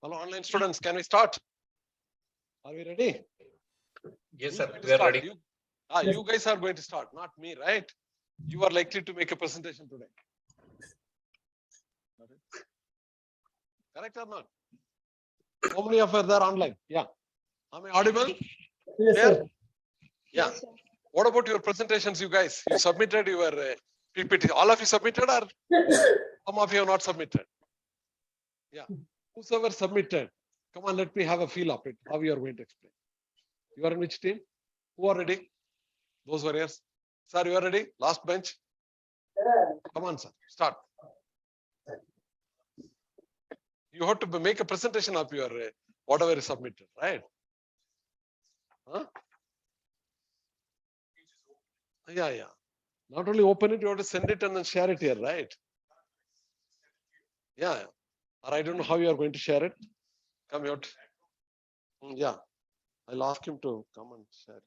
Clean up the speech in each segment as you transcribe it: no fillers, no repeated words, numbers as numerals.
Hello, online students, can we start? Are we ready? Yes, sir. We are ready. You guys are going to start, not me, right? You are likely to make a presentation today. Correct or not? How many of us are online? Yeah. Am I audible? Yes, sir. Yeah. What about your presentations, you guys? You submitted your PPT. All of you submitted, or some of you have not submitted? Yeah. Whosoever submitted, come on, let me have a feel of it. How you are going to explain? You are in which team? Who are ready? Those warriors. Sir, you are ready? Last bench. Come on, sir. Start. You have to make a presentation of your whatever is submitted, right? Huh? Yeah. Not only open it, you have to send it and then share it here, right? Yeah. Or I don't know how you are going to share it. Come out. Yeah. I'll ask him to come and share.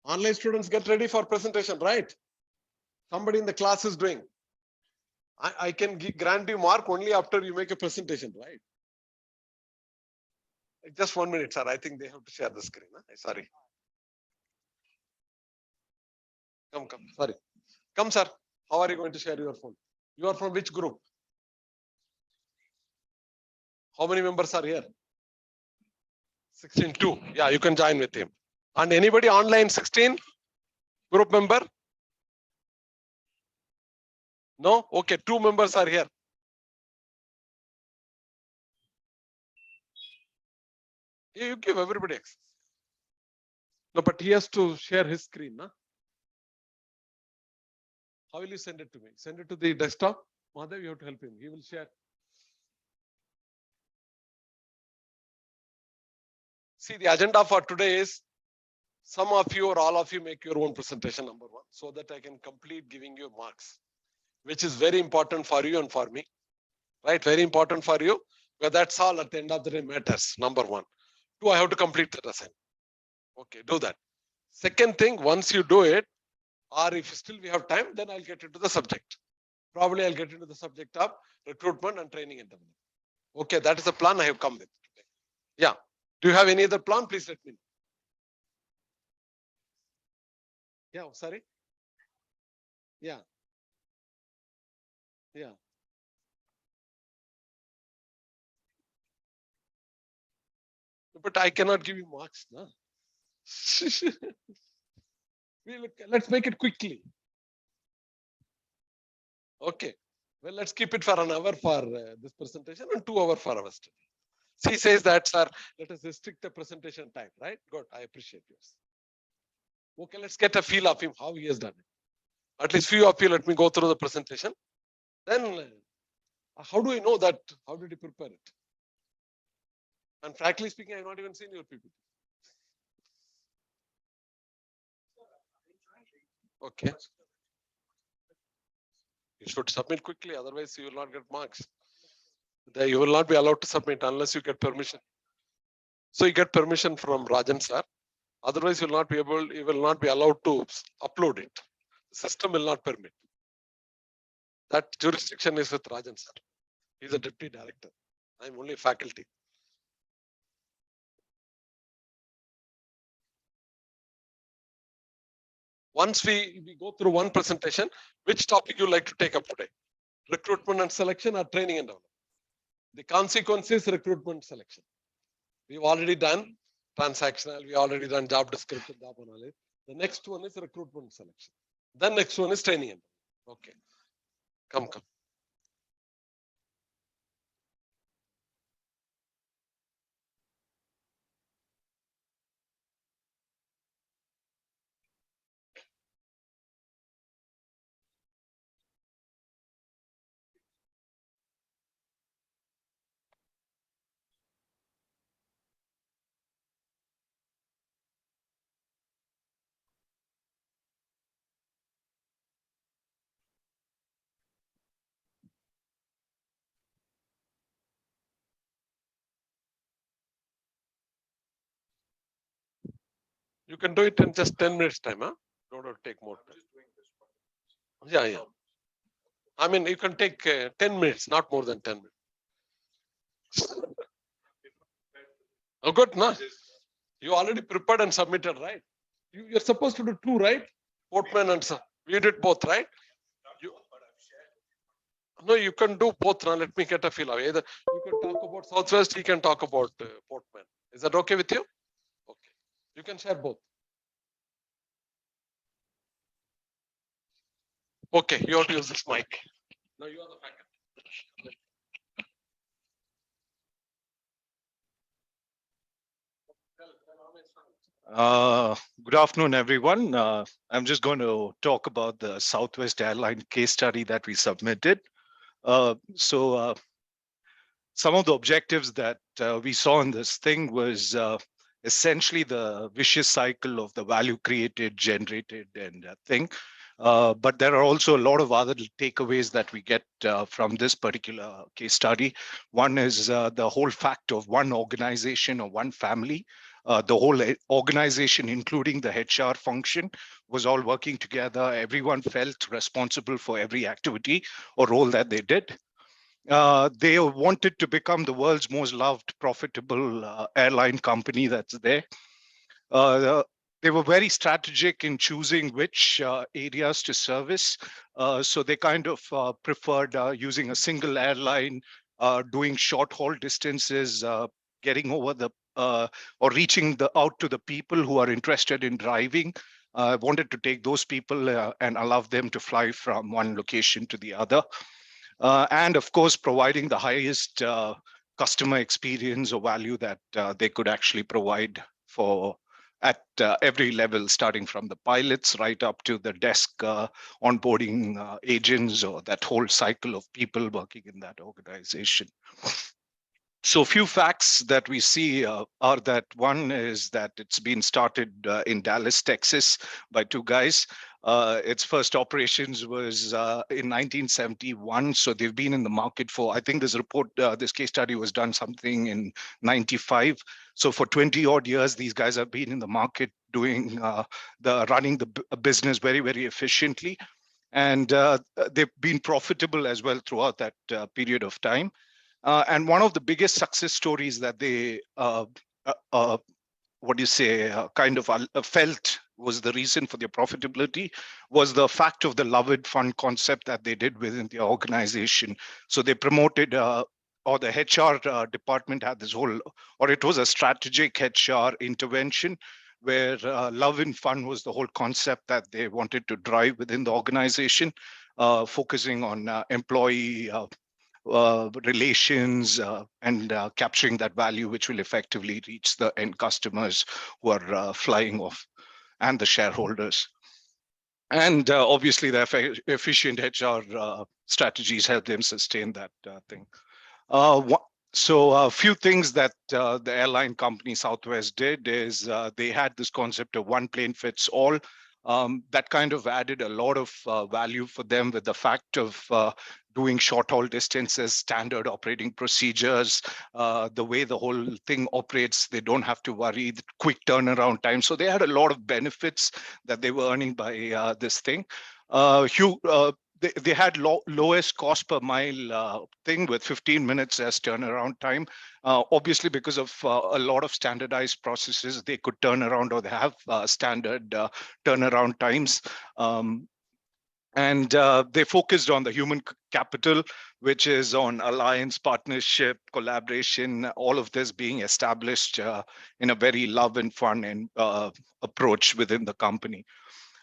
Online students, get ready for presentation, right? Somebody in the class is doing. I can grant you mark only after you make a presentation, right? Just 1 minute, sir. I think they have to share the screen. Huh? Sorry. Come. Sorry. Come, sir. How are you going to share your phone? You are from which group? How many members are here? 16, 2. Yeah, you can join with him. And anybody online 16? Group member? No? Okay, 2 members are here. You give everybody access. No, but he has to share his screen. Huh? How will you send it to me? Send it to the desktop? Madhav, you have to help him. He will share. See, the agenda for today is some of you or all of you make your own presentation, number 1, so that I can complete giving you marks, which is very important for you and for me. Right? Very important for you. But that's all at the end of the day matters. Number 1. 2, I have to complete that assignment. Okay, do that. Second thing, once you do it, or if still we have time, then I'll get into the subject. Probably I'll get into the subject of recruitment and training and development. Okay, that is the plan I have come with today. Yeah. Do you have any other plan? Please let me know. Yeah, sorry. Yeah. But I cannot give you marks. No? Let's make it quickly. Okay. Well, let's keep it for an hour for this presentation and 2 hours for our study. She says that, sir, let us restrict the presentation time, right? Good. I appreciate yours. Okay, let's get a feel of him, how he has done it. At least few of you, let me go through the presentation. Then, how do I know that? How did you prepare it? And frankly speaking, I have not even seen your PPT. Okay. You should submit quickly, otherwise you will not get marks. You will not be allowed to submit unless you get permission. So you get permission from Rajan sir. Otherwise, you will not be allowed to upload it. The system will not permit. That jurisdiction is with Rajan sir. He's a deputy director. I'm only faculty. Once we go through one presentation, which topic you like to take up today? Recruitment and selection or training and development? The consequence is recruitment selection. We've already done transactional, we already done job description, job analysis. The next one is recruitment selection. The next one is training and development. Okay. Come. You can do it in just 10 minutes time, huh? Don't have to take more time. Yeah, yeah. I mean, you can take 10 minutes, not more than 10 minutes. Oh, good, no? You already prepared and submitted, right? You're supposed to do two, right? Portman and sir. You did both, right? You, no, you can do both. Now, let me get a feel of either. You can talk about Southwest, he can talk about Portman. Is that okay with you? Okay. You can share both. Okay, you have to use this mic. Now you are the faculty. Good afternoon, everyone. I'm just going to talk about the Southwest Airline case study that we submitted. Some of the objectives that we saw in this thing was essentially the vicious cycle of the value created, generated, and thing. But there are also a lot of other takeaways that we get from this particular case study. One is the whole fact of one organization or one family. The whole organization, including the HR function, was all working together. Everyone felt responsible for every activity or role that they did. They wanted to become the world's most loved, profitable airline company that's there. They were very strategic in choosing which areas to service. So they kind of preferred using a single airline, doing short haul distances, getting over the or reaching out to the people who are interested in driving. Wanted to take those people and allow them to fly from one location to the other. And of course, providing the highest customer experience or value that they could actually provide for at every level, starting from the pilots right up to the desk onboarding agents or that whole cycle of people working in that organization. So a few facts that we see are that one is that it's been started in Dallas, Texas by two guys. Its first operations was in 1971. So they've been in the market for, I think this report, this case study was done something in 95. So for 20 odd years, these guys have been in the market doing running the business very, very efficiently. And they've been profitable as well throughout that period of time. And one of the biggest success stories that they, kind of felt was the reason for their profitability was the fact of the Love It Fund concept that they did within the organization. So they promoted, or the HR department had this whole, or it was a strategic HR intervention where Love in Fun was the whole concept that they wanted to drive within the organization, focusing on employee relations and capturing that value, which will effectively reach the end customers who are flying off and the shareholders. And obviously, the efficient HR strategies help them sustain that thing. So a few things that the airline company Southwest did is they had this concept of one plane fits all. That kind of added a lot of value for them with the fact of doing short haul distances, standard operating procedures, the way the whole thing operates, they don't have to worry, the quick turnaround time. So they had a lot of benefits that they were earning by this thing. They had lowest cost per mile thing with 15 minutes as turnaround time. Obviously, because of a lot of standardized processes, they could turn around, or they have standard turnaround times. And they focused on the human capital, which is on alliance, partnership, collaboration, all of this being established in a very love and fun and approach within the company.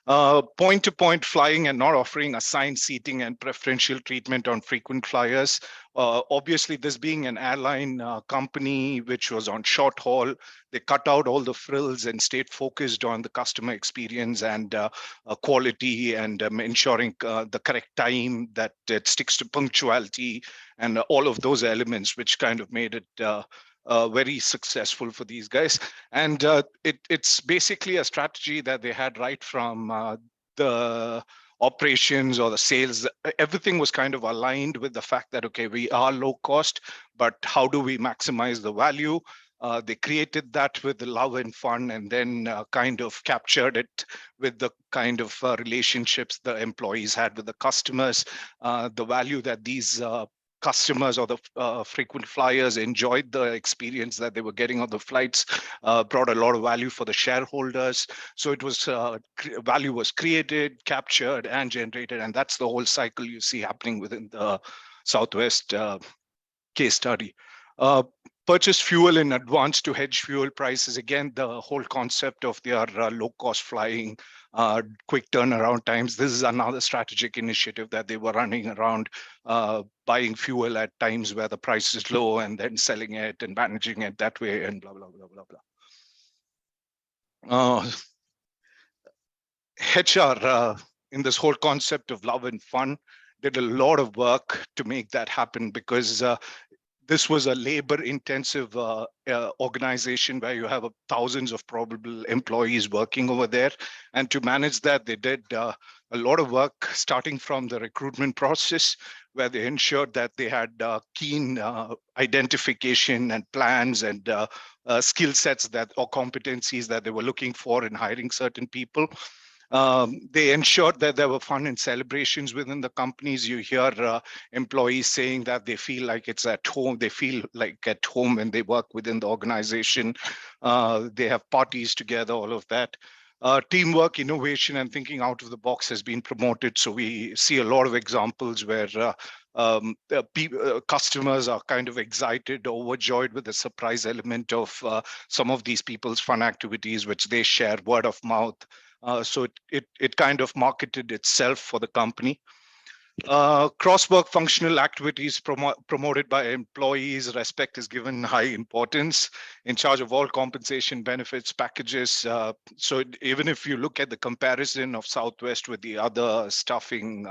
Point-to-point flying and not offering assigned seating and preferential treatment on frequent flyers. Obviously, this being an airline company which was on short haul, they cut out all the frills and stayed focused on the customer experience and quality and ensuring the correct time, that it sticks to punctuality and all of those elements, which kind of made it very successful for these guys. And it's basically a strategy that they had right from the operations or the sales. Everything was kind of aligned with the fact that, okay, we are low cost, but how do we maximize the value? They created that with the love and fun, and then kind of captured it with the kind of relationships the employees had with the customers, the value that these customers or the frequent flyers enjoyed the experience that they were getting on the flights, brought a lot of value for the shareholders. So it was value was created, captured, and generated, and that's the whole cycle you see happening within the Southwest case study. Purchase fuel in advance to hedge fuel prices. Again, the whole concept of their low-cost flying, quick turnaround times. This is another strategic initiative that they were running around, buying fuel at times where the price is low and then selling it and managing it that way and blah, blah, blah, blah, blah. HR, in this whole concept of love and fun, did a lot of work to make that happen, because this was a labor-intensive organization where you have thousands of probable employees working over there. And to manage that, they did a lot of work starting from the recruitment process, where they ensured that they had keen identification and plans and skill sets that or competencies that they were looking for in hiring certain people. They ensured that there were fun and celebrations within the companies. You hear employees saying that they feel like it's at home. They feel like at home when they work within the organization. They have parties together, all of that. Teamwork, innovation, and thinking out of the box has been promoted. So we see a lot of examples where customers are kind of excited, overjoyed with the surprise element of some of these people's fun activities, which they share word of mouth. So it kind of marketed itself for the company. Cross-work functional activities promoted by employees. Respect is given high importance. In charge of all compensation benefits packages. So even if you look at the comparison of Southwest with the other staffing,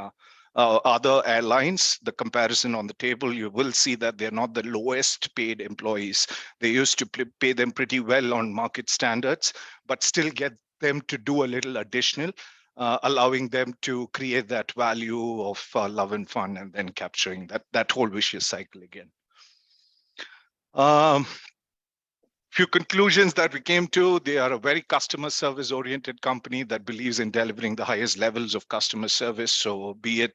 other airlines, the comparison on the table, you will see that they're not the lowest paid employees. They used to pay them pretty well on market standards, but still get them to do a little additional, allowing them to create that value of love and fun, and then capturing that whole vicious cycle again. Few conclusions that we came to: they are a very customer service oriented company that believes in delivering the highest levels of customer service. So be it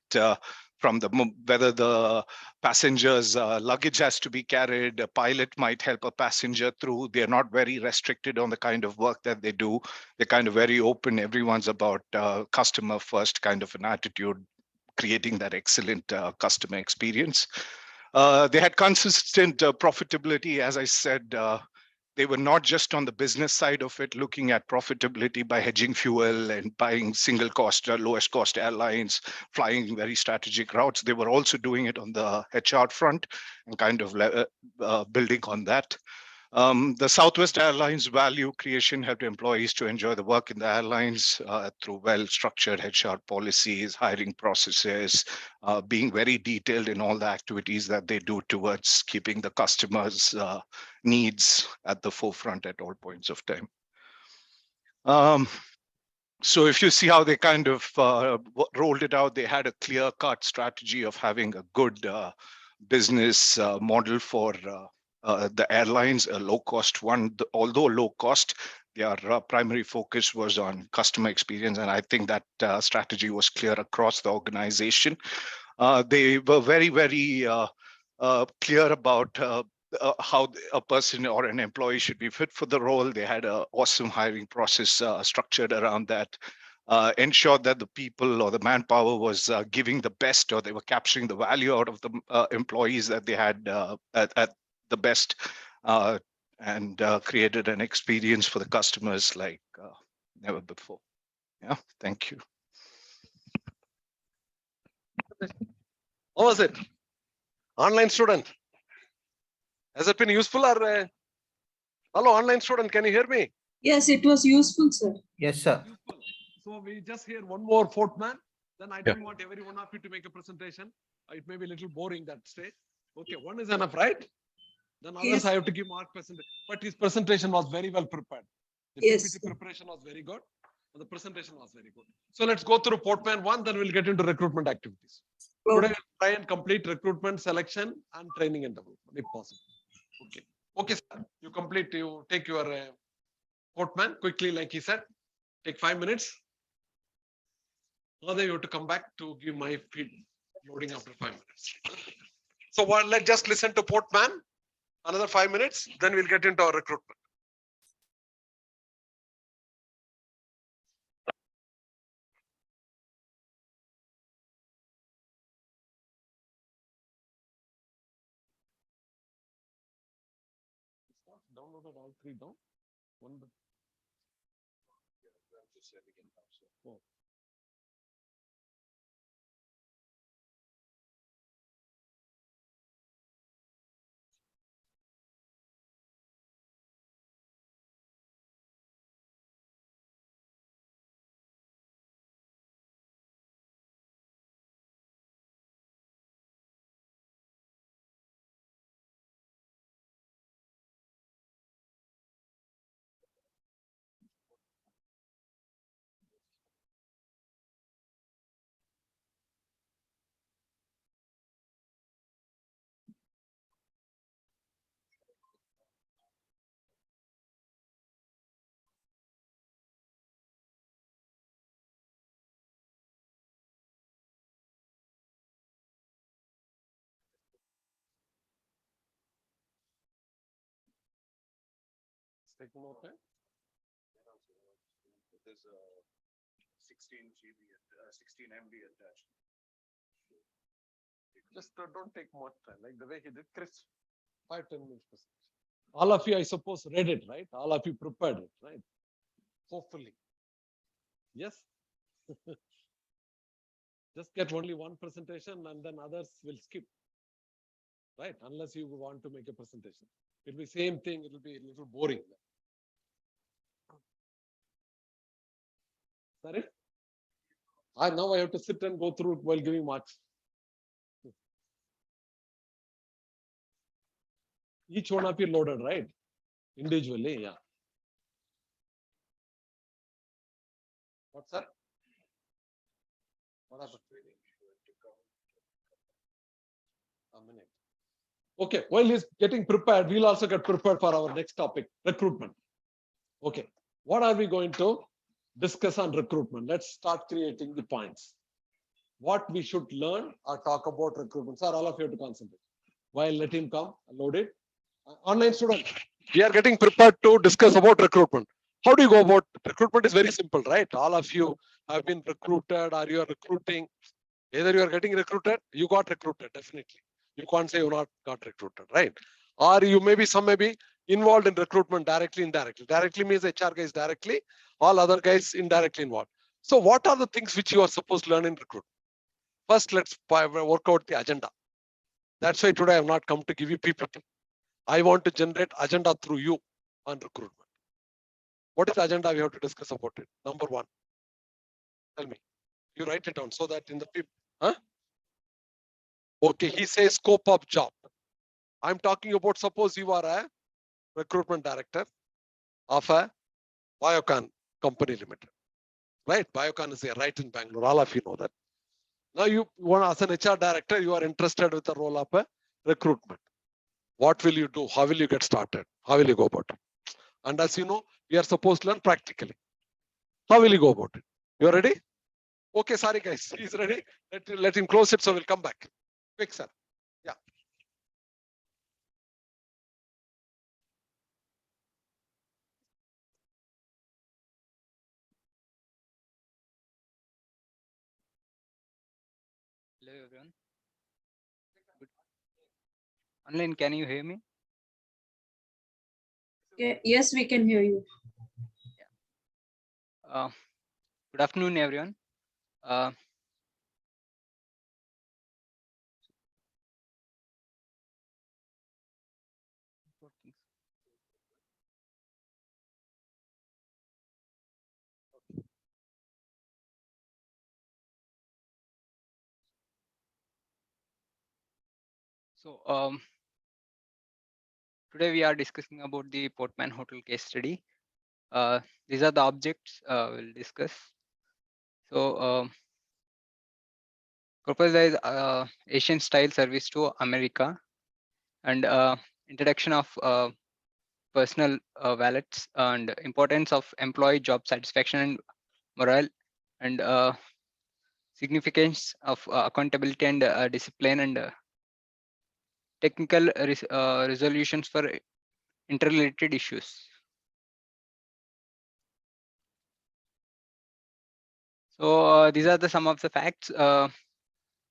from whether the passenger's luggage has to be carried, a pilot might help a passenger through. They're not very restricted on the kind of work that they do. They're kind of very open. Everyone's about customer first kind of an attitude, creating that excellent customer experience. They had consistent profitability. As I said, they were not just on the business side of it, looking at profitability by hedging fuel and buying single cost, lowest cost airlines, flying very strategic routes. They were also doing it on the HR front and kind of building on that. The Southwest Airlines value creation helped employees to enjoy the work in the airlines through well-structured HR policies, hiring processes, being very detailed in all the activities that they do towards keeping the customers' needs at the forefront at all points of time. So if you see how they kind of rolled it out, they had a clear-cut strategy of having a good business model for the airlines, a low-cost one. Although low-cost, their primary focus was on customer experience, and I think that strategy was clear across the organization. They were very, very clear about how a person or an employee should be fit for the role. They had an awesome hiring process structured around that. Ensured that the people or the manpower was giving the best, or they were capturing the value out of the employees that they had at the best, and created an experience for the customers like never before. Yeah, thank you. How was it? Online student. Has it been useful or? Hello, online student, can you hear me? Yes, it was useful, sir. Yes, sir. Useful. So we just hear one more fourth man. Then I don't want every one of you to make a presentation. It may be a little boring that stage. Okay, one is enough, right? Then others Yes. I have to give Mark presentation. But his presentation was very well prepared. The Yes. PPT preparation was very good. And the presentation was very good. So let's go through Portman 1, then we'll get into recruitment activities. Today we'll try and complete recruitment, selection, and training and development if possible. Okay. Okay, sir. You complete, you take your Portman quickly, like he said. Take 5 minutes. Now you have to come back to give my feed loading after 5 minutes. So let's just listen to Portman. Another 5 minutes, then we'll get into our recruitment. Downloaded all three down. One. Oh. Take more time. There's a 16 GB, 16 MB attached. Just don't take much time, like the way he did, Chris. 5-10 minutes. All of you, I suppose, read it, right? All of you prepared it, right? Hopefully. Yes. Just get only one presentation and then others will skip. Right? Unless you want to make a presentation. It'll be same thing, it'll be a little boring. Sorry? Now I have to sit and go through it while giving marks. Each one of you loaded, right? Individually, yeah. What's that? What happened? A minute. Okay, while he's getting prepared, we'll also get prepared for our next topic, recruitment. Okay, what are we going to discuss on recruitment? Let's start creating the points. What we should learn or talk about recruitment. Sir, all of you have to concentrate. While let him come, load it. Online student, we are getting prepared to discuss about recruitment. How do you go about recruitment? Is very simple, right? All of you have been recruited or you are recruiting. Either you are getting recruited, you got recruited, definitely. You can't say you not got recruited, right? Or you may be, some may be involved in recruitment directly, indirectly. Directly means HR guys directly, all other guys indirectly involved. So what are the things which you are supposed to learn in recruitment? First, let's work out the agenda. That's why today I have not come to give you PPT. I want to generate agenda through you on recruitment. What is the agenda we have to discuss about it? Number one, tell me. You write it down so that in the people, huh? Okay, he says scope of job. I'm talking about, suppose you are a recruitment director of a Biocon company limited, right? Biocon is here, right in Bangalore. All of you know that. Now you want, as an HR director, you are interested with the role of a recruitment. What will you do? How will you get started? How will you go about it? And as you know, we are supposed to learn practically. How will you go about it? You are ready? Okay, sorry guys, he's ready. Let him close it, so we'll come back. Quick, sir. Yeah. Hello everyone. Good. Online, can you hear me? Yes, we can hear you. Good afternoon, everyone. So today we are discussing about the Portman Hotel case study. These are the objects we'll discuss. So proposed is Asian style service to America and introduction of personal wallets and importance of employee job satisfaction and morale, and significance of accountability and discipline, and technical resolutions for interrelated issues. So these are some of the facts.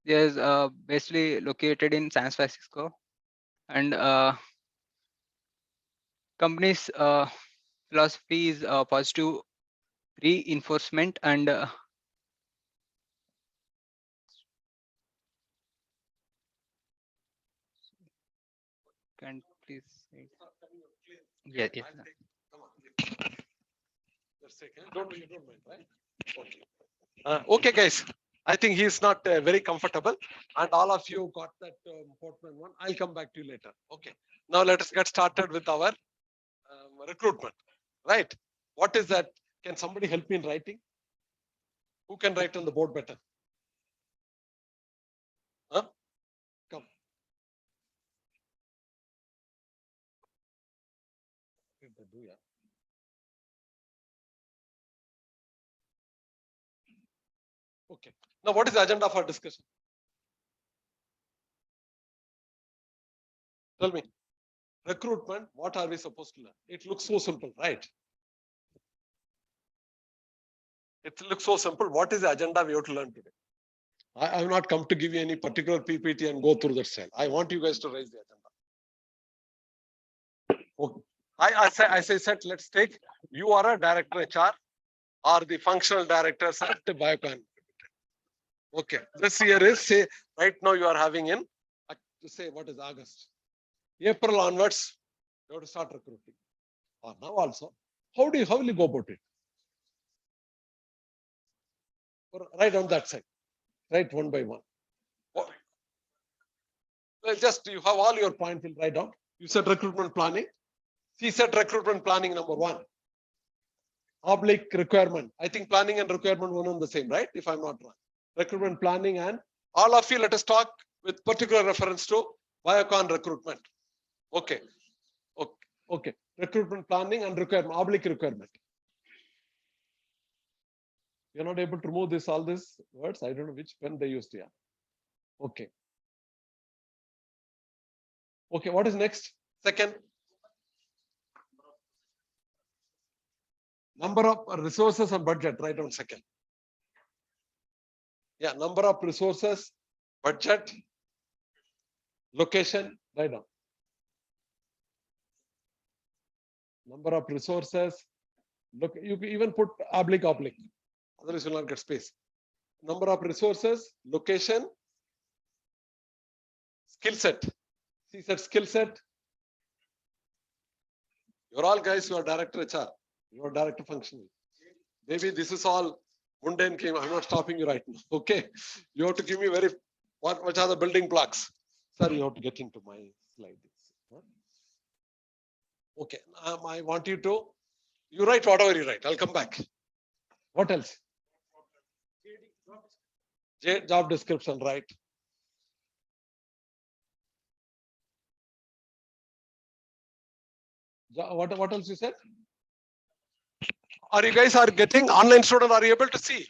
There's basically located in San Francisco, and company's philosophy is positive reinforcement, and can please say it? Yeah, yes. Come on. Let's take it. You don't mind, right? Okay. Okay, guys. I think he's not very comfortable, and all of you got that important one. I'll come back to you later. Okay. Now let us get started with our recruitment. Right? What is that? Can somebody help me in writing? Who can write on the board better? Huh? Come. Do, yeah. Okay. Now, what is the agenda for discussion? Tell me. Recruitment, what are we supposed to learn? It looks so simple, right? It looks so simple. What is the agenda we have to learn today? I have not come to give you any particular PPT and go through that style. I want you guys to raise the agenda. Okay. I said, let's take, you are a director HR or the functional directors at the Biocon. Okay. This year is, say, right now you are having in, say, what is August? April onwards, you have to start recruiting. Or now also. How will you go about it? Right on that side. Right, one by one. Just you have all your points, will write down. You said recruitment planning. She said recruitment planning number 1. Oblique requirement. I think planning and requirement one on the same, right? If I'm not wrong. Recruitment planning, and all of you let us talk with particular reference to Biocon recruitment. Okay. Okay. Recruitment planning and requirement, oblique requirement. You're not able to remove all these words. I don't know which pen they used here. Okay. Okay, what is next? Second. Number of resources and budget, write down second. Yeah, number of resources, budget, location, write down. Number of resources, look, you can even put oblique, otherwise you will not get space. Number of resources, location, skill set. She said skill set. You're all guys who are director HR, you are director functional. Maybe this is all mundane game. I'm not stopping you right now. Okay. You have to give me what are the building blocks? Sir, you have to get into my slide. Okay. I want you to, you write whatever you write. I'll come back. What else? Job description, right? What else you said? Are you guys getting online student? Are you able to see?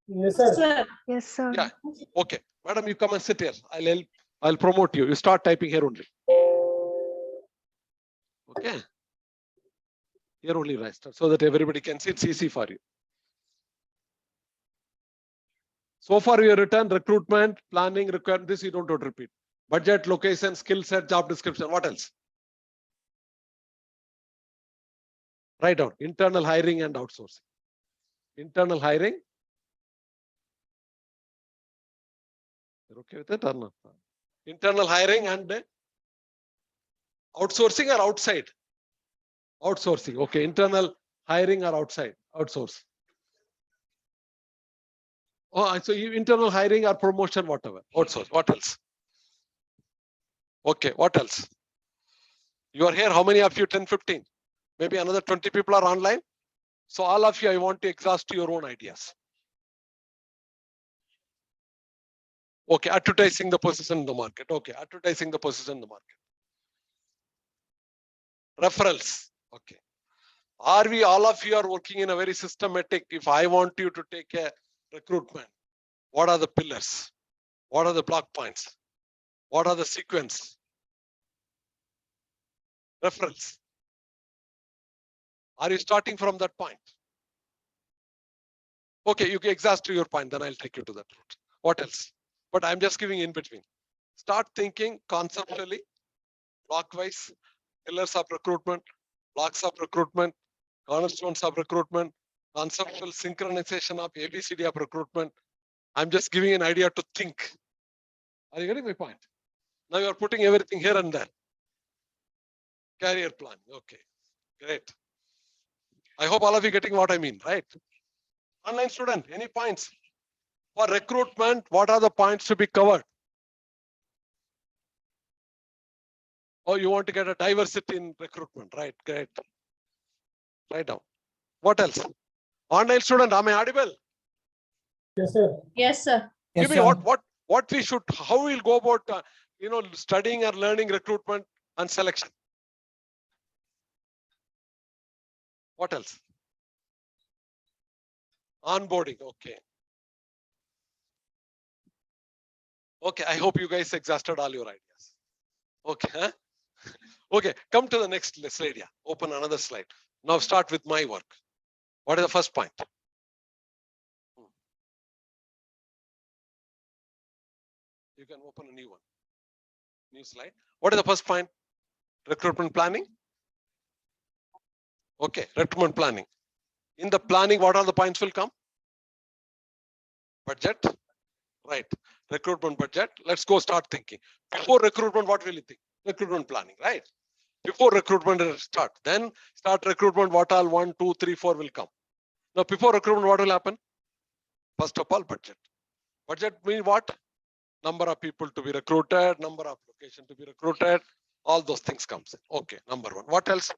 Yes, sir. Yes, sir. Yeah. Okay. Madam, you come and sit here. I'll promote you. You start typing here only. Okay. Here only, right? So that everybody can see. It's easy for you. So far, you written recruitment, planning, requirement. This you don't have to repeat. Budget, location, skill set, job description. What else? Write down internal hiring and outsourcing. Internal hiring. You're okay with it or not? Internal hiring and outsourcing or outside? Outsourcing. Okay. Internal hiring or outside? Outsource. Oh, so you internal hiring or promotion, whatever. Outsource. What else? Okay. What else? You are here. How many of you? 10, 15. Maybe another 20 people are online. So all of you, I want to exhaust your own ideas. Okay, advertising the position in the market. Okay, advertising the position in the market. Referrals. Okay. Are we, all of you are working in a very systematic, if I want you to take a recruitment, what are the pillars? What are the block points? What are the sequence? Referrals. Are you starting from that point? Okay, you can exhaust to your point, then I'll take you to that route. What else? But I'm just giving in between. Start thinking conceptually, blockwise, pillars of recruitment, blocks of recruitment, cornerstones of recruitment, conceptual synchronization of ABCD of recruitment. I'm just giving an idea to think. Are you getting my point? Now you're putting everything here and there. Career plan. Okay, great. I hope all of you getting what I mean, right? Online student, any points? For recruitment, what are the points to be covered? Oh, you want to get a diversity in recruitment, right? Great. Write down. What else? Online student, am I audible? Yes, sir. Yes, sir. Give me what we should, how we'll go about, studying or learning recruitment and selection. What else? Onboarding. Okay. Okay, I hope you guys exhausted all your ideas. Okay. Huh? Okay, come to the next slide. Yeah. Open another slide. Now start with my work. What is the first point? You can open a new one. New slide. What is the first point? Recruitment planning. Okay, recruitment planning. In the planning, what are the points will come? Budget. Right. Recruitment budget. Let's go start thinking. Before recruitment, what will you think? Recruitment planning, right? Before recruitment start. Then start recruitment, what all 1, 2, 3, 4 will come. Now, before recruitment, what will happen? First of all, budget. Budget means what? Number of people to be recruited, number of location to be recruited, all those things comes in. Okay, number one. What else?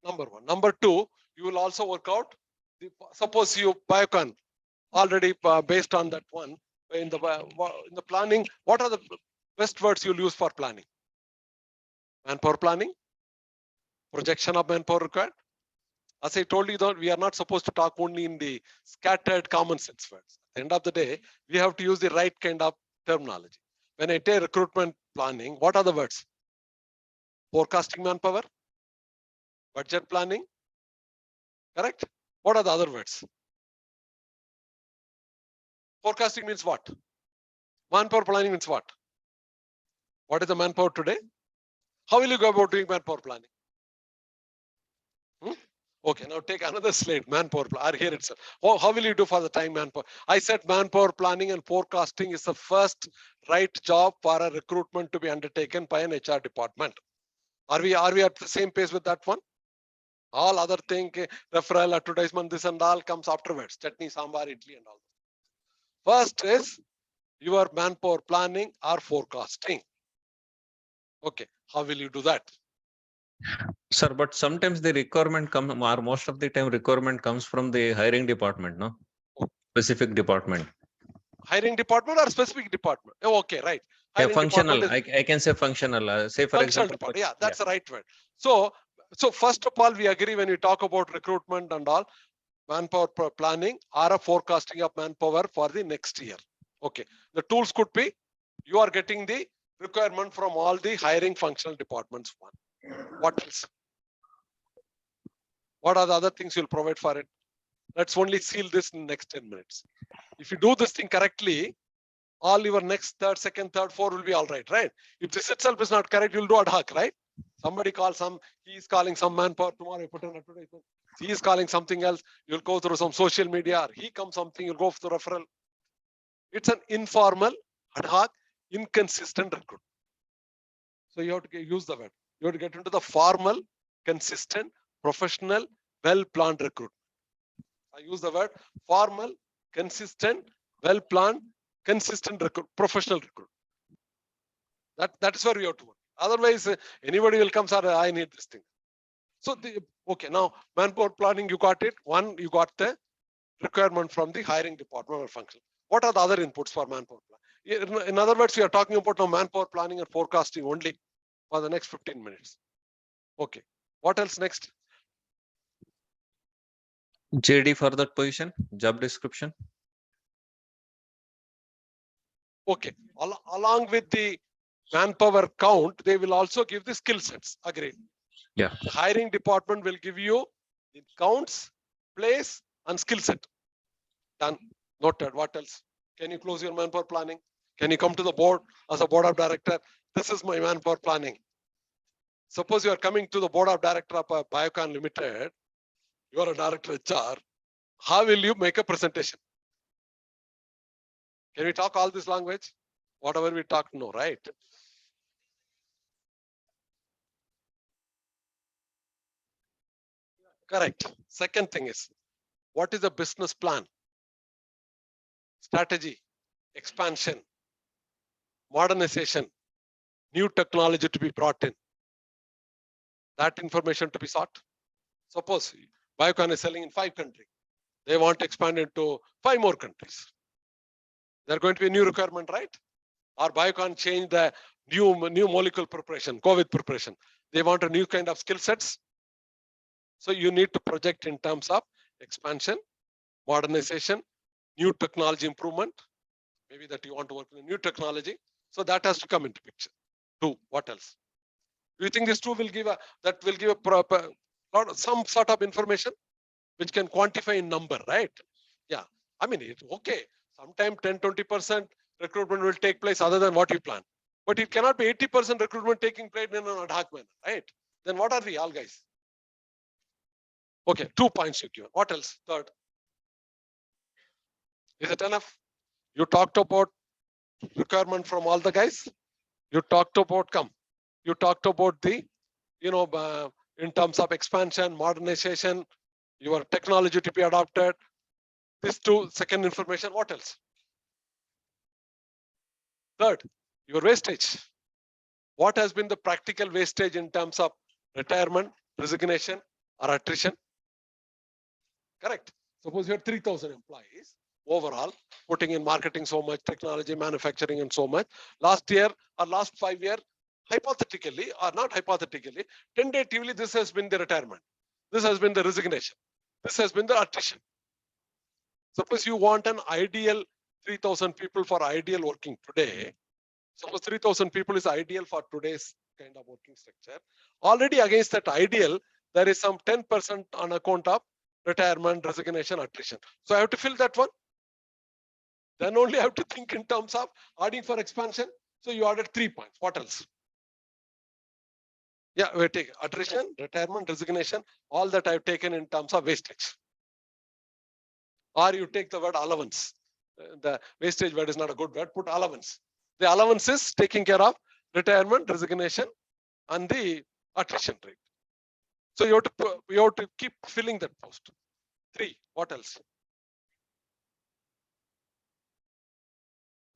Number one. Number two, you will also work out. Suppose you Biocon already based on that one in the planning. What are the best words you'll use for planning? Manpower planning, projection of manpower required. As I told you, though, we are not supposed to talk only in the scattered common sense words. At the end of the day, we have to use the right kind of terminology. When I take recruitment planning, what are the words? Forecasting manpower, budget planning, correct? What are the other words? Forecasting means what? Manpower planning means what? What is the manpower today? How will you go about doing manpower planning? Okay, now take another slide, manpower plan, here itself. How will you do for the time manpower? I said manpower planning and forecasting is the first right job for a recruitment to be undertaken by an HR department. Are we at the same pace with that one? All other thing, referral, advertisement, this and all comes afterwards. Chutney, sambar, idli and all. First is your manpower planning or forecasting. Okay, how will you do that? Sir, but sometimes the requirement comes, or most of the time requirement comes from the hiring department, no? Specific department. Hiring department or specific department? Oh, okay, right. Yeah, Hiring functional. is I can say functional. Say for functional example. department. Yeah, that's the right word. So first of all, we agree when we talk about recruitment and all, manpower planning or a forecasting of manpower for the next year. Okay, the tools could be you are getting the requirement from all the hiring functional departments. One. What else? What are the other things you'll provide for it? Let's only seal this in the next 10 minutes. If you do this thing correctly, all your next third, second, third, four will be all right, right? If this itself is not correct, you'll do ad hoc, right? Somebody calls he is calling some manpower tomorrow, you put an advertisement. He is calling something else, you'll go through some social media, or he comes something, you'll go through referral. It's an informal, ad hoc, inconsistent recruitment. So you have to use the word. You have to get into the formal, consistent, professional, well-planned recruitment. I use the word formal, consistent, well-planned, consistent professional recruit. That is where we have to work. Otherwise, anybody will come, sir, I need this thing. So okay, now manpower planning, you got it. One, you got the requirement from the hiring department or function. What are the other inputs for manpower plan? In other words, we are talking about now manpower planning and forecasting only. for the next 15 minutes. Okay. What else next? JD for that position, job description. Okay. Along with the manpower count, they will also give the skill sets. Agreed. Yeah. The hiring department will give you the counts, place, and skill set. Done. Noted. What else? Can you close your manpower planning? Can you come to the board as a board of director? This is my manpower planning. Suppose you are coming to the board of director of Biocon Limited. You are a director HR. How will you make a presentation? Can we talk all this language? Whatever we talk, no, right? Correct. Second thing is, what is the business plan? Strategy, expansion, modernization, new technology to be brought in. That information to be sought. Suppose Biocon is selling in 5 countries. They want to expand into 5 more countries. There are going to be a new requirement, right? Or Biocon change the new molecule preparation, COVID preparation. They want a new kind of skill sets. So you need to project in terms of expansion, modernization, new technology improvement. Maybe that you want to work with a new technology. So that has to come into picture. 2, what else? Do you think this 2 will give a proper some sort of information which can quantify in number, right? Yeah. I mean, it's okay. Sometimes 10-20% recruitment will take place other than what you plan. But it cannot be 80% recruitment taking place in an ad hoc manner, right? Then what are we all guys? Okay, 2 points you given. What else? Third. Is it enough? You talked about requirement from all the guys. You talked about You talked about the, in terms of expansion, modernization, your technology to be adopted. This 2, second information. What else? Third, your wastage. What has been the practical wastage in terms of retirement, resignation, or attrition? Correct. Suppose you have 3,000 employees overall, putting in marketing so much, technology, manufacturing, and so much. Last year or last 5 years, hypothetically or not hypothetically, tentatively, this has been the retirement. This has been the resignation. This has been the attrition. Suppose you want an ideal 3,000 people for ideal working today. Suppose 3,000 people is ideal for today's kind of working structure. Already against that ideal, there is some 10% on account of retirement, resignation, attrition. So I have to fill that one. Then only I have to think in terms of adding for expansion. So you added 3 points. What else? Yeah, we take attrition, retirement, resignation, all that I've taken in terms of wastage. Or you take the word allowance. The wastage word is not a good word, put allowance. The allowance is taking care of retirement, resignation, and the attrition rate. So you have to keep filling that post. 3, what else?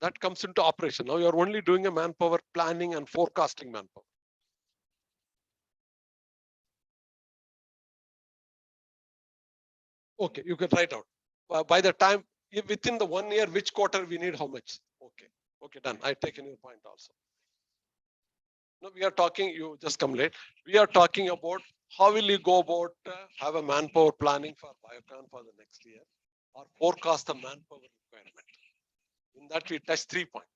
That comes into operation. Now you're only doing a manpower planning and forecasting manpower. Okay, you can write out. By the time, within the 1 year, which quarter we need how much? Okay, done. I've taken your point also. No, we are talking, you just come late. We are talking about how will you go about have a manpower planning for Biocon for the next year or forecast the manpower requirement. In that we touch 3 points.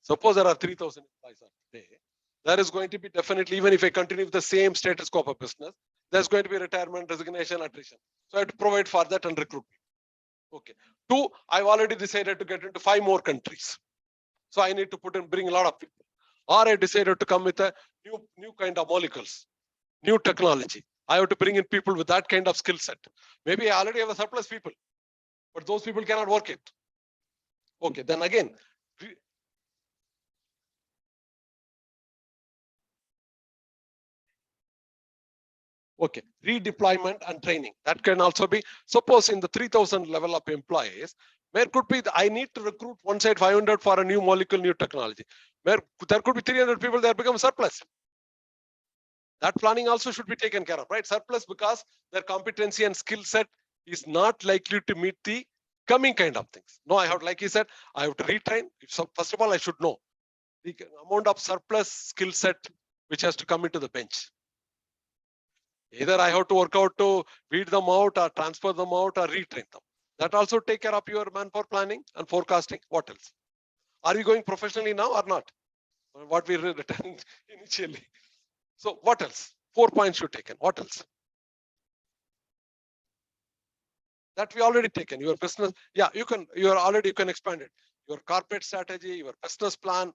Suppose there are 3,000 employees today. There is going to be definitely, even if I continue with the same status quo of business, there's going to be retirement, resignation, attrition. So I have to provide for that and recruit. Okay. 2, I've already decided to get into 5 more countries. So I need to bring a lot of people. Or I decided to come with a new kind of molecules, new technology. I have to bring in people with that kind of skill set. Maybe I already have a surplus people, but those people cannot work it. Okay, then again, okay, redeployment and training. That can also be, suppose in the 3,000 level of employees, where could be, I need to recruit one side 500 for a new molecule, new technology. Where there could be 300 people, there become surplus. That planning also should be taken care of, right? Surplus because their competency and skill set is not likely to meet the coming kind of things. No, I have, like he said, I have to retrain. So first of all, I should know the amount of surplus skill set which has to come into the bench. Either I have to work out to weed them out or transfer them out or retrain them. That also take care of your manpower planning and forecasting. What else? Are we going professionally now or not? What we written initially. So what else? 4 points you taken. What else? That we already taken. Your business. Yeah, you can expand it. Your corporate strategy, your business plan,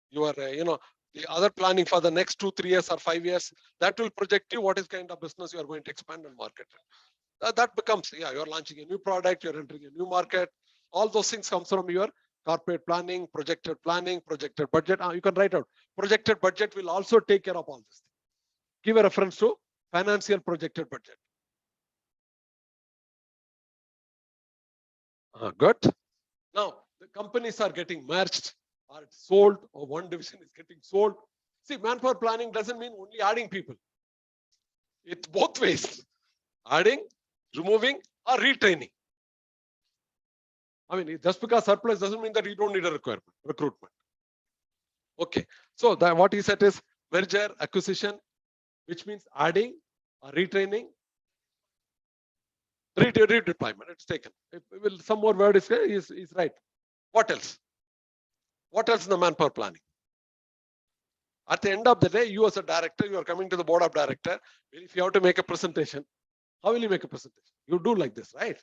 your the other planning for the next 2, 3 years or 5 years, that will project you what is kind of business you are going to expand and market. That becomes, yeah, you're launching a new product, you're entering a new market. All those things comes from your corporate planning, projected budget. You can write out. Projected budget will also take care of all this. Give a reference to financial projected budget. Good. Now, the companies are getting merged or it's sold, or one division is getting sold. See, manpower planning doesn't mean only adding people. It's both ways. Adding, removing, or retraining. I mean, just because surplus doesn't mean that you don't need a recruitment. Okay. So what he said is merger, acquisition, which means adding or retraining. Redeployment, it's taken. Some more word is right. What else? What else in the manpower planning? At the end of the day, you as a director, you are coming to the board of director. If you have to make a presentation, how will you make a presentation? You do like this, right?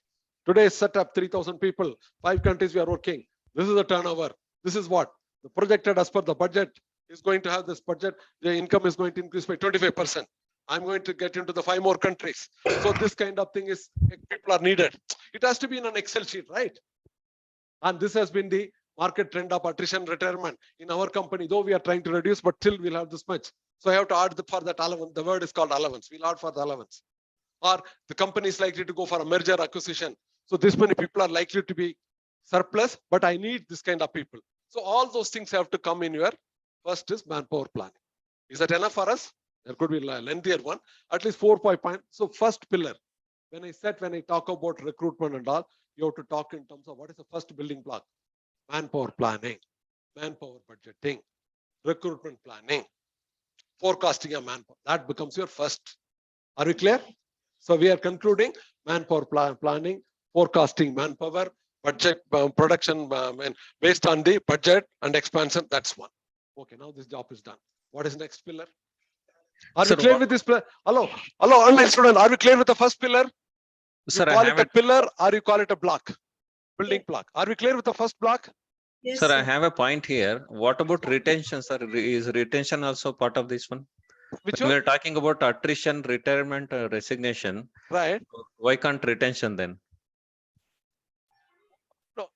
Today is set up 3,000 people, 5 countries we are working. This is the turnover. This is what the projected as per the budget is going to have this budget. The income is going to increase by 25%. I'm going to get into the 5 more countries. So this kind of thing is people are needed. It has to be in an Excel sheet, right? And this has been the market trend of attrition retirement in our company, though we are trying to reduce, but still we'll have this much. So I have to add for that allowance. The word is called allowance. We'll add for the allowance. Or the company is likely to go for a merger acquisition. So this many people are likely to be surplus, but I need this kind of people. So all those things have to come in your first is manpower planning. Is that enough for us? There could be a lengthier one, at least 4 5 points. So first pillar, when I talk about recruitment and all, you have to talk in terms of what is the first building block? Manpower planning, manpower budgeting, recruitment planning, forecasting of manpower. That becomes your first. Are we clear? So we are concluding manpower planning, forecasting manpower, budget production and based on the budget and expansion. That's one. Okay, now this job is done. What is next pillar? Are Sir, we clear what- with this pillar? Hello, online student. Are we clear with the first pillar? Sir, You I call have it a pillar or you call it a block? Building block. Are we clear with the first block? Yes, Sir, I have a point here. What about one. retention, sir? Is retention also part of this one? Which When one? we're talking about attrition, retirement, resignation, Right. why can't retention then? No,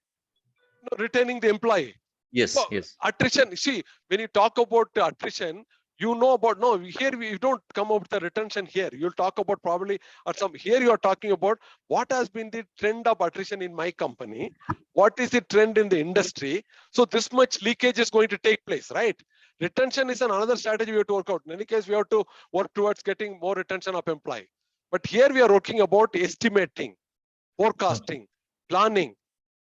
retaining the employee. Yes, So, yes. attrition, see, when you talk about attrition, you know about, no, here we don't come up with the retention here. You'll talk about probably, or some, here you are talking about what has been the trend of attrition in my company. What is the trend in the industry? So this much leakage is going to take place, right? Retention is another strategy we have to work out. In any case, we have to work towards getting more retention of employee. But here we are working about estimating, forecasting, planning,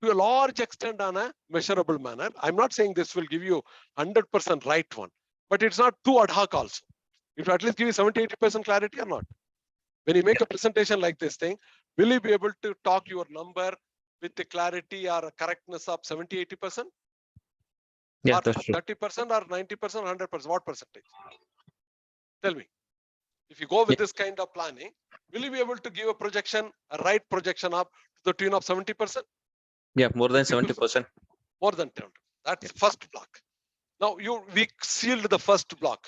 to a large extent on a measurable manner. I'm not saying this will give you 100% right one, but it's not too ad hoc also. It will at least give you 70, 80% clarity or not. When you make a presentation like this thing, will you be able to talk your number with the clarity or a correctness of 70, 80%? Yeah, Or that's true. 30% or 90%, 100%? What percentage? Tell me. If you go with this kind of planning, will you be able to give a projection, a right projection up to the tune of 70%? Yeah, more than People- 70%. More than 10. That's first block. Now we sealed the first block.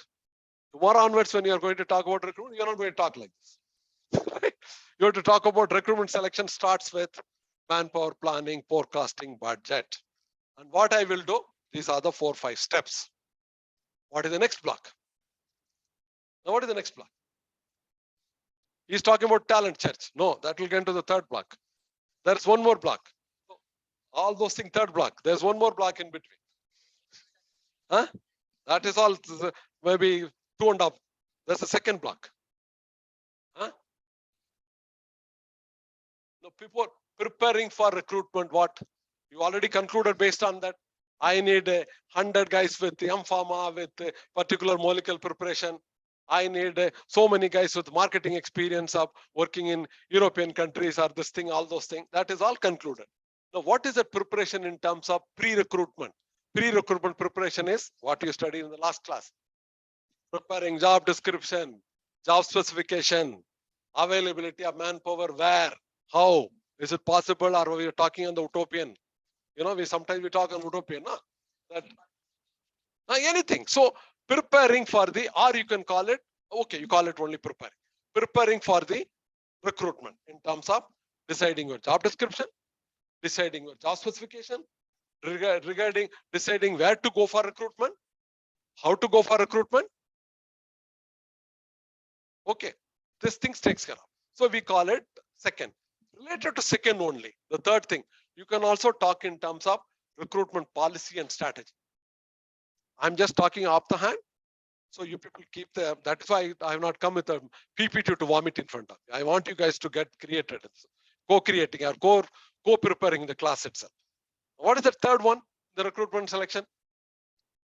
Tomorrow onwards, when you are going to talk about recruitment, you're not going to talk like this. You have to talk about recruitment selection starts with manpower planning, forecasting, budget. And what I will do, these are the 4 5 steps. What is the next block? Now what is the next block? He's talking about talent search. No, that will get into the third block. There's one more block. All those things, third block. There's one more block in between. Huh? That is all maybe 2.5. That's the second block. Huh? Now, people preparing for recruitment, what? You already concluded based on that I need 100 guys with M-Pharma, with particular molecule preparation. I need so many guys with marketing experience of working in European countries or this thing, all those things. That is all concluded. Now, what is the preparation in terms of pre-recruitment? Pre-recruitment preparation is what you studied in the last class. Preparing job description, job specification, availability of manpower, where, how, is it possible, or we are talking on the utopian? We sometimes we talk on utopian, no? That anything. So preparing for the, or you can call it, okay, you call it only preparing. Preparing for the recruitment in terms of deciding your job description, deciding your job specification, regarding deciding where to go for recruitment, how to go for recruitment. Okay, this thing takes care of. So we call it second. Related to second only, the third thing, you can also talk in terms of recruitment policy and strategy. I'm just talking off the hand. So you people keep the, that's why I have not come with a PPT to vomit in front of you. I want you guys to get created, co-creating or co-preparing the class itself. What is the third one? The recruitment selection,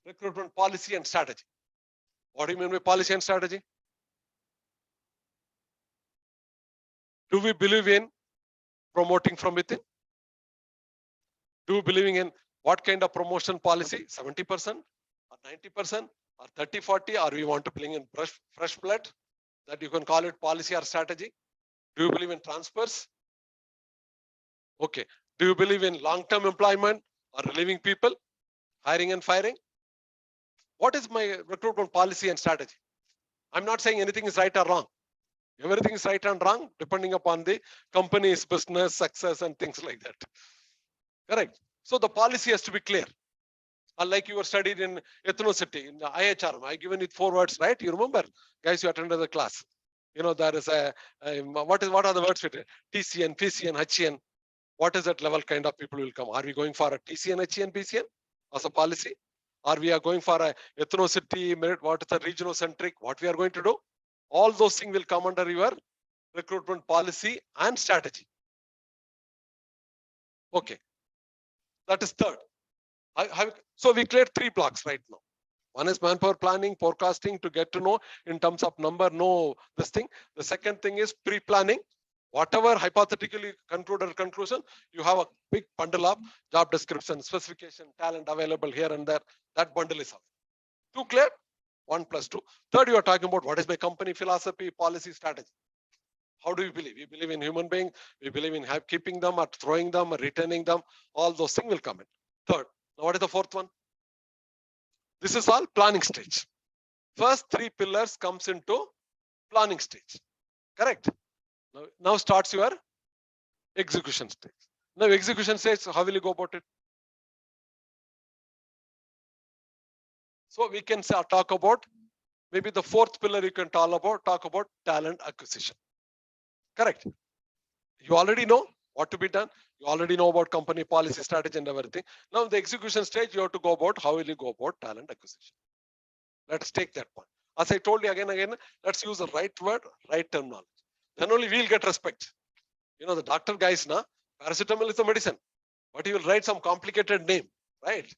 recruitment policy and strategy. What do you mean by policy and strategy? Do we believe in promoting from within? Do we believe in what kind of promotion policy? 70% or 90% or 30-40, or we want to bring in fresh blood? That you can call it policy or strategy. Do you believe in transfers? Okay. Do you believe in long-term employment or relieving people, hiring and firing? What is my recruitment policy and strategy? I'm not saying anything is right or wrong. Everything is right and wrong depending upon the company's business success and things like that. Correct. So the policy has to be clear. Like you were studied in ethnicity in the IHR, I given it 4 words, right? You remember, guys, you attended the class. There is what are the words with it? TCN, PCN, HCN. What is that level kind of people will come? Are we going for a TCN, HCN, PCN as a policy? Are we going for a ethnicity, merit? What is the regionocentric? What we are going to do? All those things will come under your recruitment policy and strategy. Okay. That is third. So we cleared 3 blocks right now. One is manpower planning, forecasting to get to know in terms of number, know this thing. The second thing is pre-planning. Whatever hypothetically concluded conclusion, you have a big bundle of job description, specification, talent available here and there. That bundle is available. 2 clear? 1 plus 2. Third, you are talking about what is my company philosophy, policy, strategy. How do we believe? We believe in human beings. We believe in keeping them or throwing them or retaining them. All those things will come in. Third. Now, what is the fourth one? This is all planning stage. First 3 pillars comes into planning stage. Correct? Now starts your execution stage. Now execution stage, how will you go about it? So we can talk about maybe the 4th pillar you can talk about talent acquisition. Correct? You already know what to be done. You already know about company policy, strategy and everything. Now the execution stage, you have to go about how will you go about talent acquisition. Let's take that one. As I told you again, let's use the right word, right terminology. Then only we'll get respect. The doctor guys, paracetamol is a medicine, but he will write some complicated name, right?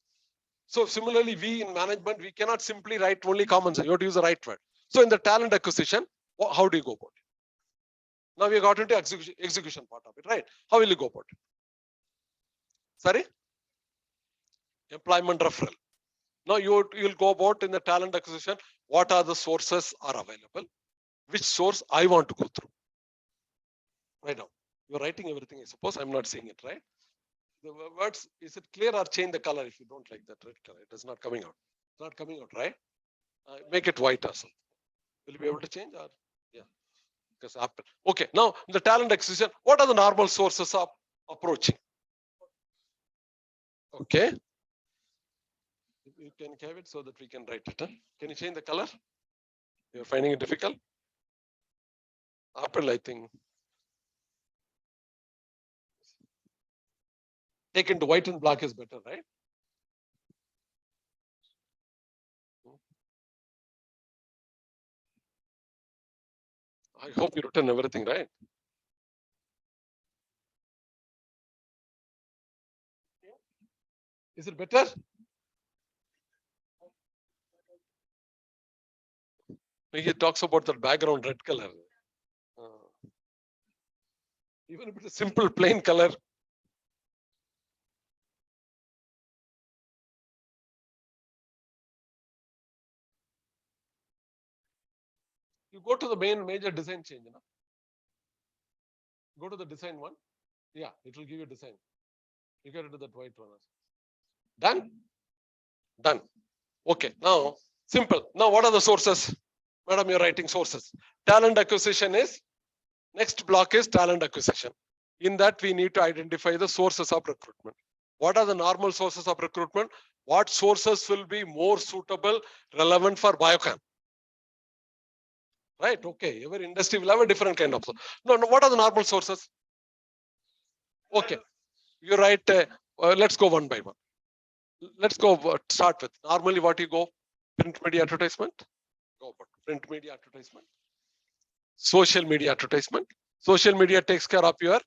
So similarly, we in management, we cannot simply write only common sense. You have to use the right word. So in the talent acquisition, how do you go about it? Now we got into execution part of it, right? How will you go about it? Sorry? Employment referral. Now you'll go about in the talent acquisition, what are the sources are available? Which source I want to go through? Right now, you're writing everything. I suppose I'm not saying it, right? The words, is it clear or change the color if you don't like that red color? It is not coming out. It's not coming out, right? Make it white or something. Will you be able to change or? Yeah. Because after. Okay, now the talent acquisition, what are the normal sources of approaching? Okay. You can have it so that we can write it. Huh? Can you change the color? You're finding it difficult? Apple, I think. Take into white and black is better, right? I hope you written everything, right? Is it better? He talks about the background red color. Even if it's a simple plain color. You go to the major design change. No? Go to the design one. Yeah, it will give you design. You get into that white one. Done? Done. Okay, now simple. Now what are the sources? Madam, you're writing sources. Talent acquisition is, next block is talent acquisition. In that we need to identify the sources of recruitment. What are the normal sources of recruitment? What sources will be more suitable, relevant for Biocon? Right, okay, every industry will have a different kind of. No, what are the normal sources? Okay, you write, let's go one by one. Let's go start with, normally what you go? Print media advertisement? Go about print media advertisement. Social media advertisement. Social media takes care of your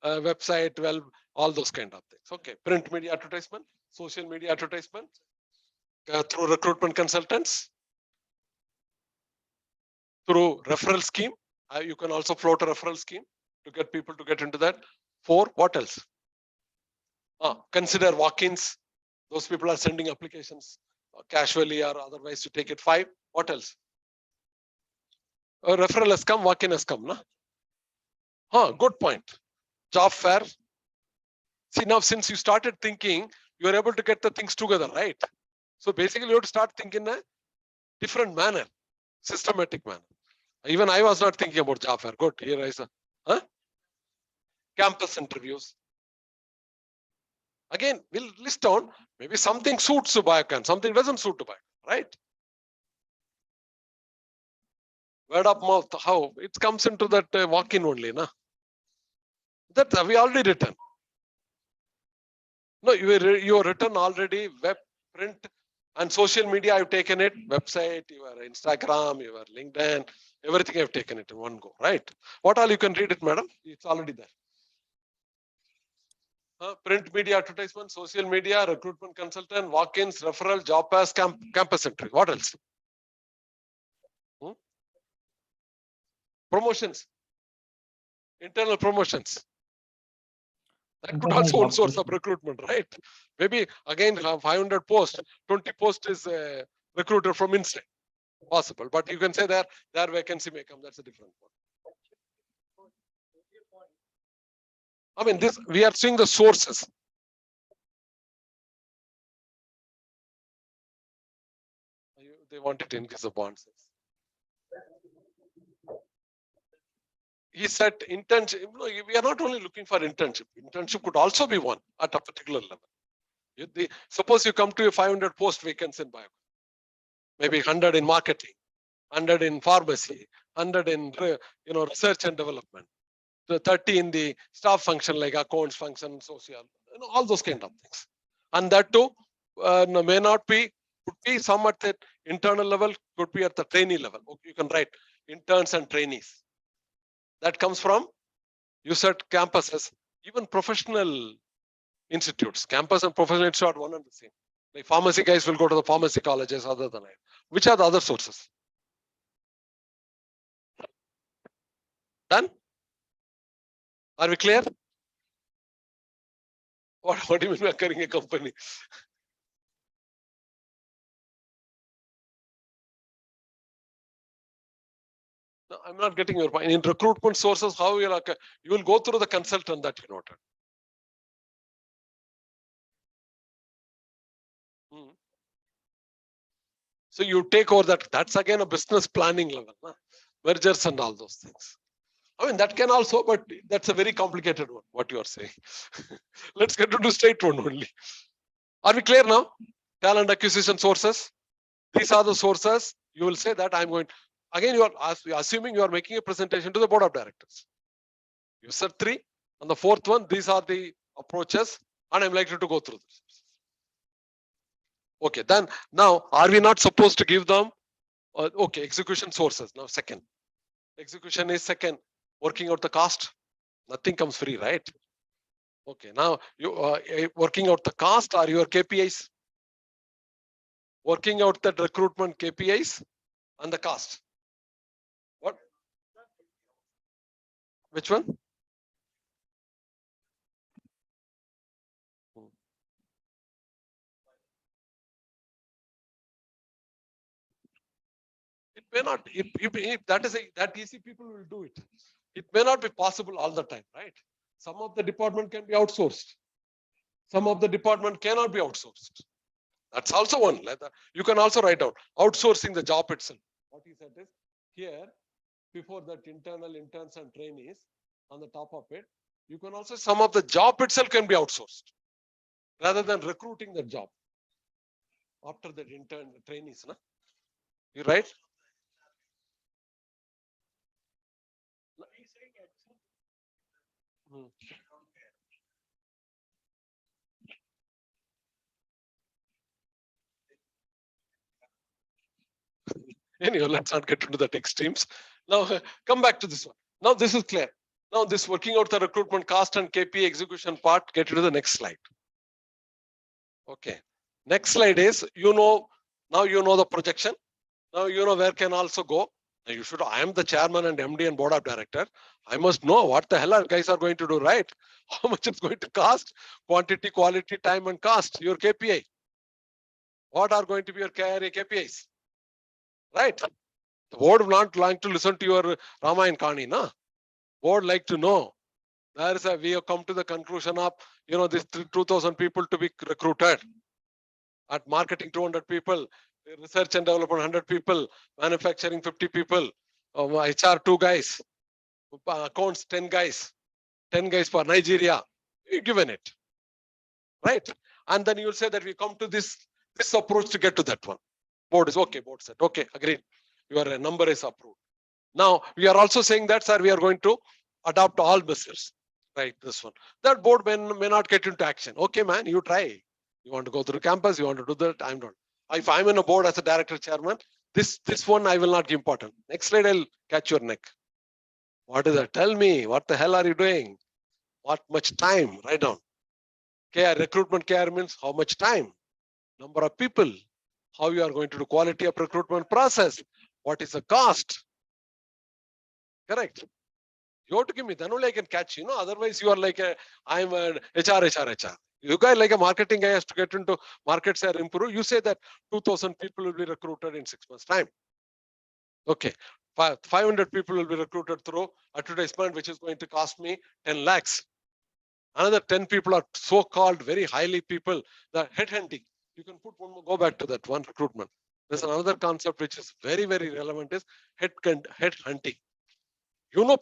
website, well, all those kind of things. Okay, print media advertisement, social media advertisement, through recruitment consultants, through referral scheme. You can also float a referral scheme to get people to get into that. 4, what else? Consider walk-ins. Those people are sending applications casually or otherwise to take it. 5, what else? A referral has come, walk-in has come. No? Good point. Job fair. See, now since you started thinking, you are able to get the things together, right? So basically you have to start thinking in a different manner, systematic manner. Even I was not thinking about job fair. Good, here is a campus interviews. Again, we'll list down, maybe something suits to Biocon, something doesn't suit to Biocon, right? Word of mouth, how? It comes into that walk-in only, na? That we already written. No, you have written already web, print, and social media. I've taken it, website, your Instagram, your LinkedIn, everything I've taken it in one go, right? What all you can read it, madam? It's already there. Print media advertisement, social media, recruitment consultant, walk-ins, referral, job pass, campus entry. What else? Promotions, internal promotions. That could also one source of recruitment, right? Maybe again 500 posts, 20 posts is a recruiter from inside. Possible, but you can say their vacancy may come. That's a different one. I mean, this we are seeing the sources. They wanted to increase the bond size. He said internship. No, we are not only looking for internship. Internship could also be one at a particular level. Suppose you come to a 500 post vacancy in Biocon, maybe 100 in marketing, 100 in pharmacy, 100 in research and development, 30 in the staff function like accounts function, social, all those kind of things. And that too may not be, could be some at the internal level, could be at the trainee level. Okay, you can write interns and trainees. That comes from, you said campuses, even professional institutes. Campus and professional institute are one and the same. Like pharmacy guys will go to the pharmacy colleges other than I. Which are the other sources? Done? Are we clear? What do you mean by carrying a company? No, I'm not getting your point. In recruitment sources, how you will go through the consultant that you noted. So you take over that. That's again a business planning level, mergers and all those things. I mean, that can also, but that's a very complicated one, what you are saying. Let's get into straight one only. Are we clear now? Talent acquisition sources. These are the sources. You will say that I'm going. Again, you are assuming you are making a presentation to the board of directors. You said 3. On the 4th one, these are the approaches, and I'm likely to go through this. Okay, then now, are we not supposed to give them? Okay, execution sources. Now, second. Execution is second. Working out the cost. Nothing comes free, right? Okay, now you working out the cost or your KPIs? Working out the recruitment KPIs and the cost. What? Which one? It may not, if that is that easy, people will do it. It may not be possible all the time, right? Some of the department can be outsourced. Some of the department cannot be outsourced. That's also one. You can also write out outsourcing the job itself. What he said is here, before that internal interns and trainees on the top of it, you can also, some of the job itself can be outsourced rather than recruiting the job after the intern trainees. No? You right? Hmm. Anyway, let's not get into that extremes. Now, come back to this one. Now, this is clear. Now, this working out the recruitment cost and KPI execution part, get into the next slide. Okay. Next slide is, now you know the projection. Now you know where can also go. Now you should, I am the chairman and MD and board of director. I must know what the hell our guys are going to do, right? How much it's going to cost, quantity, quality, time, and cost, your KPI. What are going to be your KPIs? Right? The board would not like to listen to your Rama and Kani, no? Board like to know. There is we have come to the conclusion of, this 2,000 people to be recruited. At marketing, 200 people, research and development, 100 people, manufacturing, 50 people, HR, 2 guys, accounts, 10 guys, 10 guys for Nigeria. You've given it, right? And then you'll say that we come to this approach to get to that one. Board is okay, board said, okay, agreed. Your number is approved. Now, we are also saying that, sir, we are going to adopt all measures, right? This one. That board may not get into action. Okay, man, you try. You want to go through campus, you want to do that, I'm not. If I'm in a board as a director chairman, this one I will not give important. Next slide, I'll catch your neck. What is that? Tell me, what the hell are you doing? What much time? Write down. KR, recruitment KR means how much time? Number of people. How you are going to do quality of recruitment process. What is the cost? Correct. You have to give me, then only I can catch, otherwise you are like I'm a HR. You guys like a marketing guy has to get into market share improve. You say that 2,000 people will be recruited in 6 months time. Okay. 500 people will be recruited through advertisement, which is going to cost me 10 lakhs. Another 10 people are so-called very highly people, the headhunting. You can put one more, go back to that one recruitment. There's another concept which is very, very relevant is headhunting.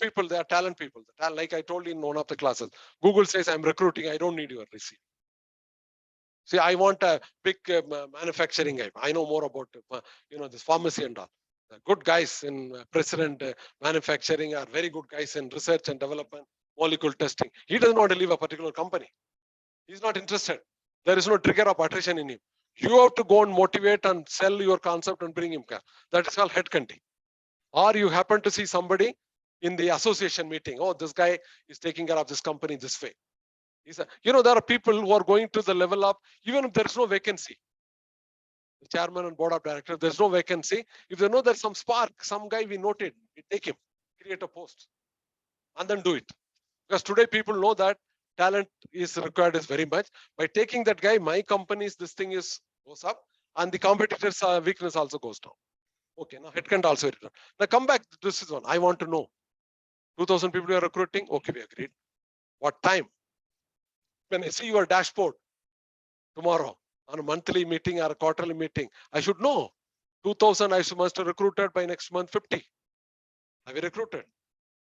People, they are talent people. Like I told you in one of the classes, Google says, I'm recruiting, I don't need your receipt. See, I want a big manufacturing guy. I know more about, this pharmacy and all. The good guys in president manufacturing are very good guys in research and development, molecule testing. He doesn't want to leave a particular company. He's not interested. There is no trigger of attrition in him. You have to go and motivate and sell your concept and bring him. That is called headhunting. Or you happen to see somebody in the association meeting. Oh, this guy is taking care of this company this way. There are people who are going to the level of, even if there's no vacancy, the chairman and board of directors, there's no vacancy. If they know there's some spark, some guy we noted, we take him, create a post, and then do it. Because today people know that talent is required is very much. By taking that guy, my company's this thing goes up, and the competitors' weakness also goes down. Okay, now headcount also. Now come back. This is one I want to know. 2,000 people you are recruiting. Okay, we agreed. What time? When I see your dashboard tomorrow on a monthly meeting or a quarterly meeting, I should know 2,000 I must have recruited by next month 50. Have you recruited?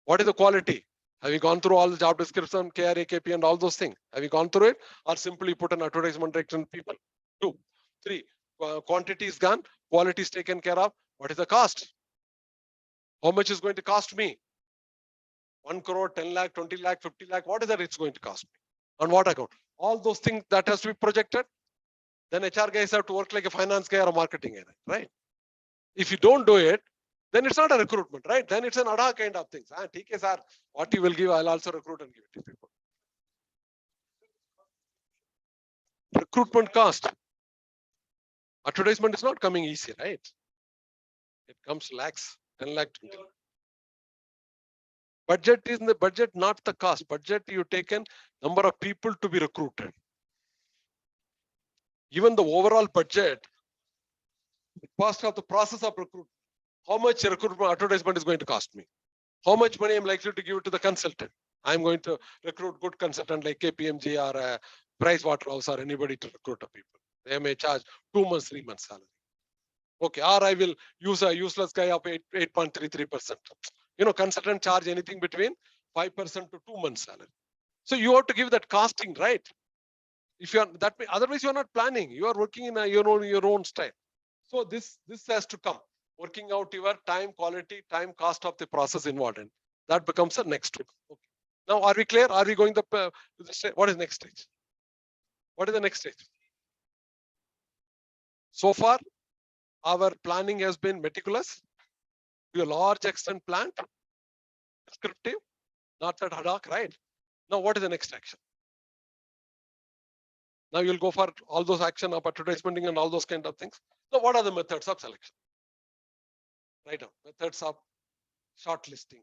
What is the quality? Have you gone through all the job description, KRA, KP and all those things? Have you gone through it or simply put an advertisement direction people? 2, 3, quantity is gone, quality is taken care of. What is the cost? How much is going to cost me? 1 crore, 10 lakh, 20 lakh, 50 lakh, what is that it's going to cost me? On what account? All those things that has to be projected. Then HR guys have to work like a finance guy or a marketing guy, right? If you don't do it, then it's not a recruitment, right? Then it's an ad hoc kind of things. TK sir, what you will give, I'll also recruit and give it to people. recruitment cost. Advertisement is not coming easy, right? It comes lakhs, 10 lakh. 20 lakh. Budget is in the budget, not the cost. Budget you taken number of people to be recruited. Even the overall budget, the cost of the process of recruitment. How much recruitment advertisement is going to cost me? How much money I'm likely to give it to the consultant? I'm going to recruit good consultant like KPMG or Price Waterhouse or anybody to recruit people. They may charge 2 months, 3 months salary. Okay, or I will use a useless guy of 8.33%. You know, consultant charge anything between 5% to 2 months salary. So you have to give that costing, right? If you are that way, otherwise you are not planning. You are working in your own style. So this has to come. Working out your time, quality, time, cost of the process involved in. That becomes the next step. Okay. Now, are we clear? Are we going to the stage? What is next stage? What is the next stage? So far, our planning has been meticulous, to a large extent planned, descriptive, not that ad hoc, right? Now, what is the next action? Now you'll go for all those action of advertising and all those kind of things. So what are the methods of selection? Right now, methods of shortlisting.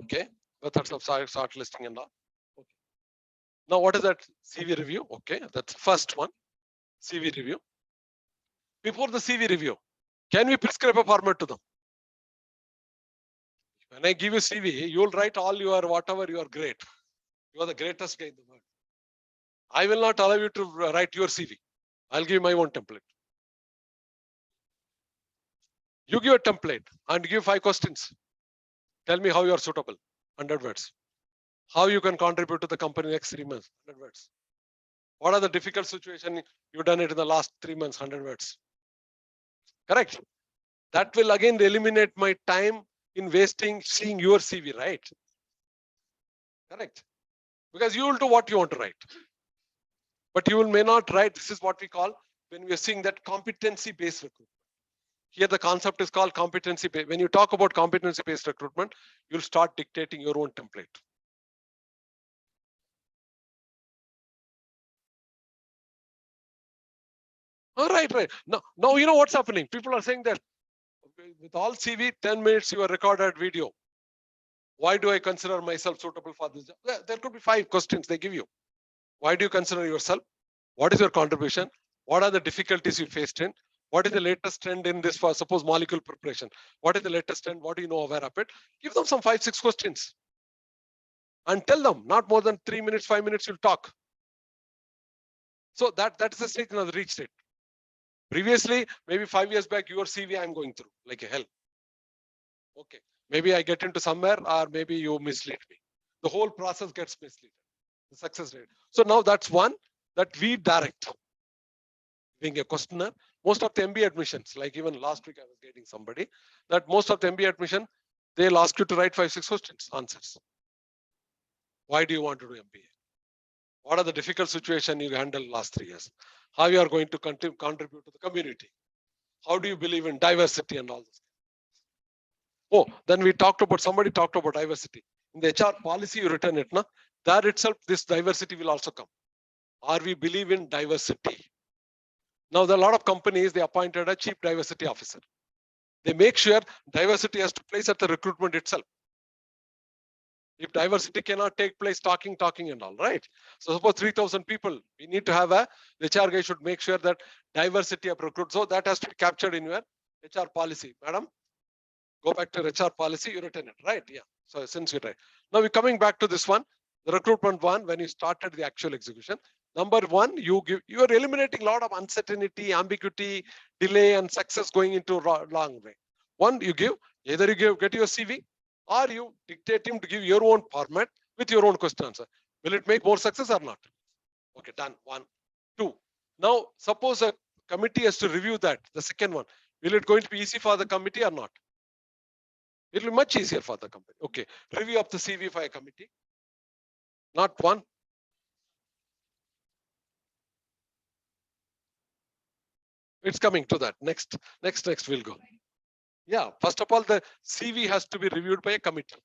Okay, methods of shortlisting and all. Okay. Now, what is that CV review? Okay, that's the first one. CV review. Before the CV review, can we prescribe a format to them? When I give you CV, you'll write all your whatever you are great. You are the greatest guy in the world. I will not allow you to write your CV. I'll give my own template. You give a template and give 5 questions. Tell me how you are suitable. 100 words. How you can contribute to the company next 3 months. 100 words. What are the difficult situation you've done it in the last 3 months? 100 words. Correct. That will again eliminate my time in wasting seeing your CV, right? Correct. Because you will do what you want to write. But you will may not write. This is what we call when we are seeing that competency-based recruitment. Here the concept is called competency-based. When you talk about competency-based recruitment, you'll start dictating your own template. All right, right. Now you know what's happening. People are saying that with all CV, 10 minutes you are recorded video. Why do I consider myself suitable for this job? There could be 5 questions they give you. Why do you consider yourself? What is your contribution? What are the difficulties you faced in? What is the latest trend in this for suppose molecule preparation? What is the latest trend? What do you know aware of it? Give them some 5-6 questions. And tell them not more than 3 minutes, 5 minutes you'll talk. So that is the stage in the reach state. Previously, maybe 5 years back, your CV I'm going through like a hell. Okay. Maybe I get into somewhere or maybe you mislead me. The whole process gets misled. The success rate. So now that's one that we direct. Being a questionnaire, most of the MBA admissions, like even last week I was getting somebody, that most of the MBA admission, they'll ask you to write 5-6 questions, answers. Why do you want to do MBA? What are the difficult situations you handled last 3 years? How you are going to contribute to the community? How do you believe in diversity and all this? Oh, then somebody talked about diversity. In the HR policy, you written it, no? That itself, this diversity will also come. Or we believe in diversity. Now, there are a lot of companies, they appointed a chief diversity officer. They make sure diversity has to place at the recruitment itself. If diversity cannot take place, talking and all, right? So suppose 3,000 people, we need to have the HR guy should make sure that diversity of recruit. So that has to be captured in your HR policy. Madam, go back to HR policy, you written it, right? Yeah. So since you're right. Now we're coming back to this one, the recruitment one, when you started the actual execution. Number one, you are eliminating a lot of uncertainty, ambiguity, delay, and success going into long way. One, you give, either you get your CV, or you dictate him to give your own format with your own question answer. Will it make more success or not? Okay, done. 1, 2. Now, suppose a committee has to review that, the second one. Will it going to be easy for the committee or not? It will be much easier for the company. Okay, review of the CV for a committee. Not one. It's coming to that. Next we'll go. Yeah, first of all, the CV has to be reviewed by a committee.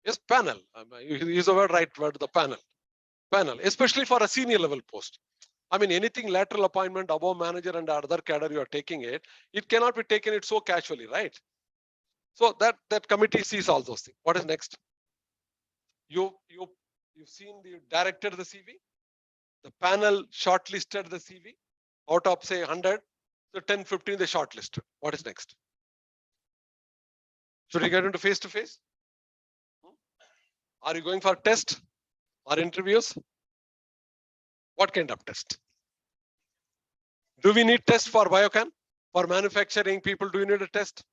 Yes, panel. Use the word right word, the panel. Panel, especially for a senior level post. I mean, anything lateral appointment above manager and other cadre you are taking it cannot be taken it so casually, right? So that committee sees all those things. What is next? You've seen the directed the CV. The panel shortlisted the CV out of say 100. So 10, 15 they shortlisted. What is next? Should we get into face to face? Are you going for test or interviews? What kind of test? Do we need test for Biocon? For manufacturing people, do we need a test?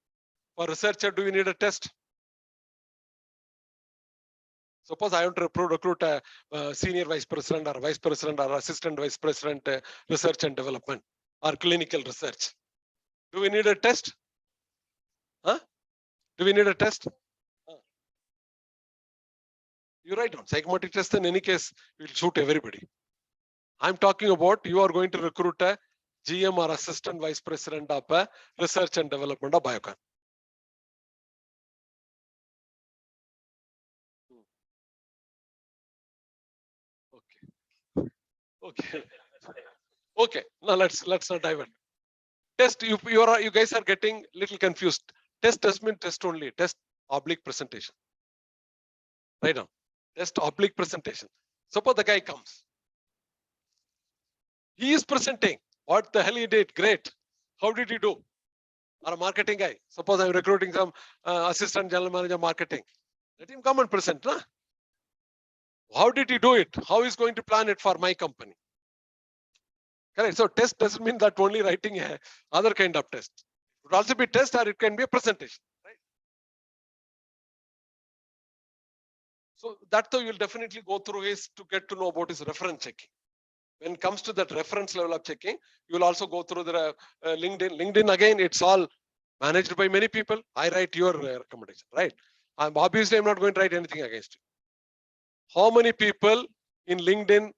For researcher, do we need a test? Suppose I want to recruit a senior vice president or vice president or assistant vice president, research and development or clinical research. Do we need a test? Huh? Do we need a test? You write down psychometric test. In any case, we will shoot everybody. I'm talking about you are going to recruit a GM or assistant vice president of research and development of Biocon. Okay. Okay. Now let's not divert. Test. You guys are getting little confused. Test doesn't mean test only. Test oblique presentation. Right now. Test oblique presentation. Suppose the guy comes. He is presenting. What the hell he did? Great. How did he do? Or a marketing guy. Suppose I'm recruiting some assistant general manager marketing. Let him come and present. Nah? How did he do it? How is going to plan it for my company? Correct. So test doesn't mean that only writing a other kind of test. It would also be test or it can be a presentation. Right? So that though you'll definitely go through is to get to know about his reference checking. When it comes to that reference level of checking, you will also go through the LinkedIn. LinkedIn again, it's all managed by many people. I write your recommendation, right? Obviously I'm not going to write anything against you. How many people in LinkedIn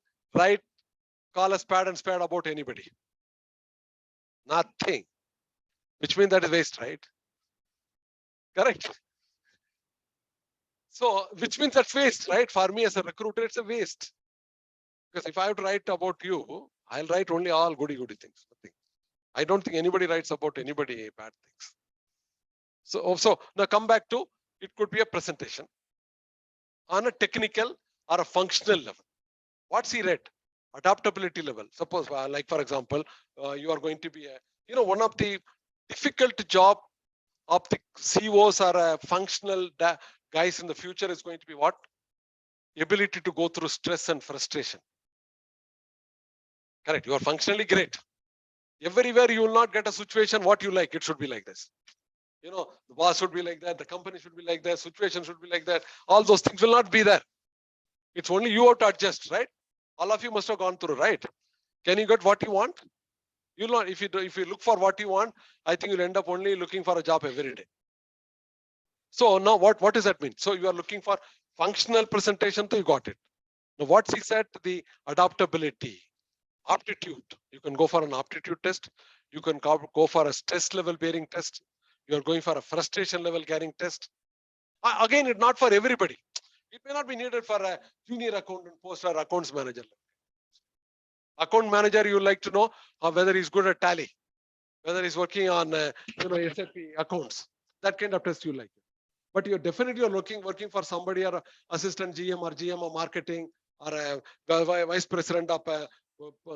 call a spade and spade about anybody? Nothing. Which means that is waste, right? Correct. So, which means that's waste, right? For me as a recruiter, it's a waste. Because if I have to write about you, I'll write only all goody things. Nothing. I don't think anybody writes about anybody bad things. So now come back to, it could be a presentation on a technical or a functional level. What's he read? Adaptability level. Suppose like for example, you are going to be one of the difficult job of the CEOs or functional guys in the future is going to be what? Ability to go through stress and frustration. Correct. You are functionally great. Everywhere you will not get a situation what you like. It should be like this. The boss should be like that. The company should be like that. Situation should be like that. All those things will not be there. It's only you have to adjust, right? All of you must have gone through, right? Can you get what you want? You'll not. If you look for what you want, I think you'll end up only looking for a job every day. So now what does that mean? So you are looking for functional presentation, so you got it. Now what's he said? The adaptability, aptitude. You can go for an aptitude test. You can go for a stress level bearing test. You are going for a frustration level carrying test. Again, it's not for everybody. It may not be needed for a junior accountant post or accounts manager. Account manager, you like to know whether he's good at tally, whether he's working on SAP accounts. That kind of test you like. But you're definitely working for somebody or assistant GM or GM of marketing or a vice president of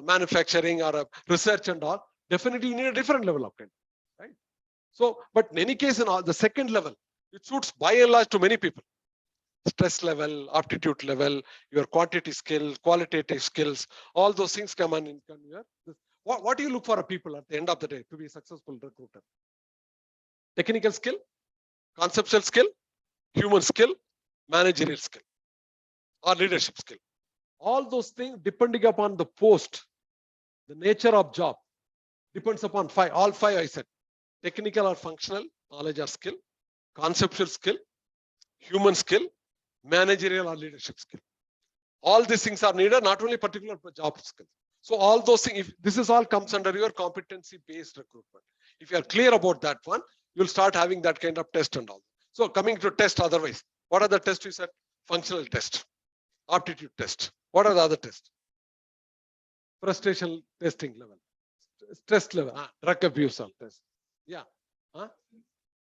manufacturing or a research and all. Definitely you need a different level of training, right? So, but in any case, in the second level, it suits by and large to many people. Stress level, aptitude level, your quantity skill, qualitative skills, all those things come in here. What do you look for a people at the end of the day to be a successful recruiter? Technical skill, conceptual skill, human skill, managerial skill, or leadership skill. All those things depending upon the post, the nature of job, depends upon all five I said. Technical or functional, knowledge or skill, conceptual skill, human skill, managerial or leadership skill. All these things are needed, not only particular job skill. So all those things, if this is all comes under your competency-based recruitment. If you are clear about that one, you'll start having that kind of test and all. So coming to test otherwise, what are the tests we said? Functional test, aptitude test. What are the other tests? Frustration testing level, stress level, drug abuse test. Yeah.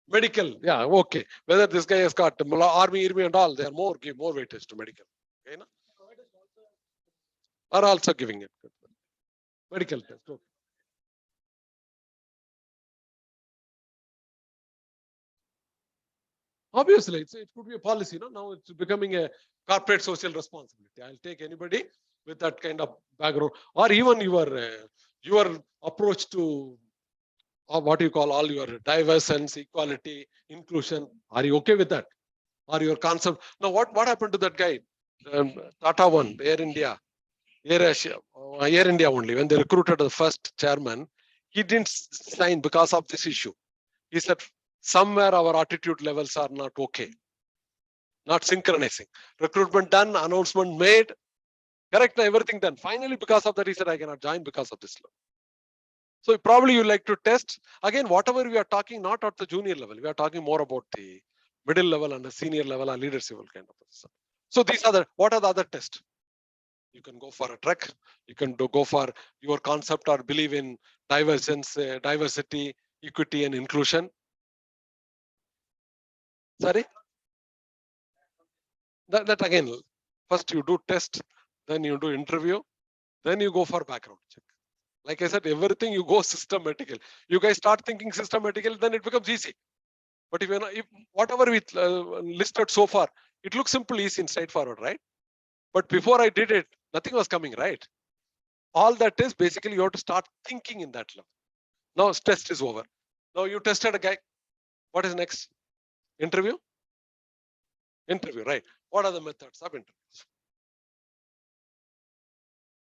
Medical, yeah, okay. Whether this guy has got army and all, they are give more weightage to medical. Okay, no? Are also giving it. Medical test. Okay. Obviously, it could be a policy. No? Now it's becoming a corporate social responsibility. I'll take anybody with that kind of background, or even your approach to what you call all your divergence, equality, inclusion. Are you okay with that? Or your concept? Now, what happened to that guy? Tata One, Air India, Air Asia, Air India only. When they recruited the first chairman, he didn't sign because of this issue. He said somewhere our attitude levels are not okay, not synchronizing. Recruitment done, announcement made, correct, everything done. Finally, because of that, he said I cannot join because of this law. So probably you like to test again whatever we are talking, not at the junior level. We are talking more about the middle level and the senior level or leadership level kind of person. So these are what are the other tests? You can go for a trek. You can go for your concept or believe in divergence, diversity, equity, and inclusion. Sorry. That again, first you do test, then you do interview, then you go for background check. Like I said, everything you go systematical. You guys start thinking systematical, then it becomes easy. But if whatever we listed so far, it looks simple, easy, and straightforward, right? But before I did it, nothing was coming, right? All that is basically you have to start thinking in that level. Now test is over. Now you tested a guy. What is next? Interview? Interview, right? What are the methods of interviews?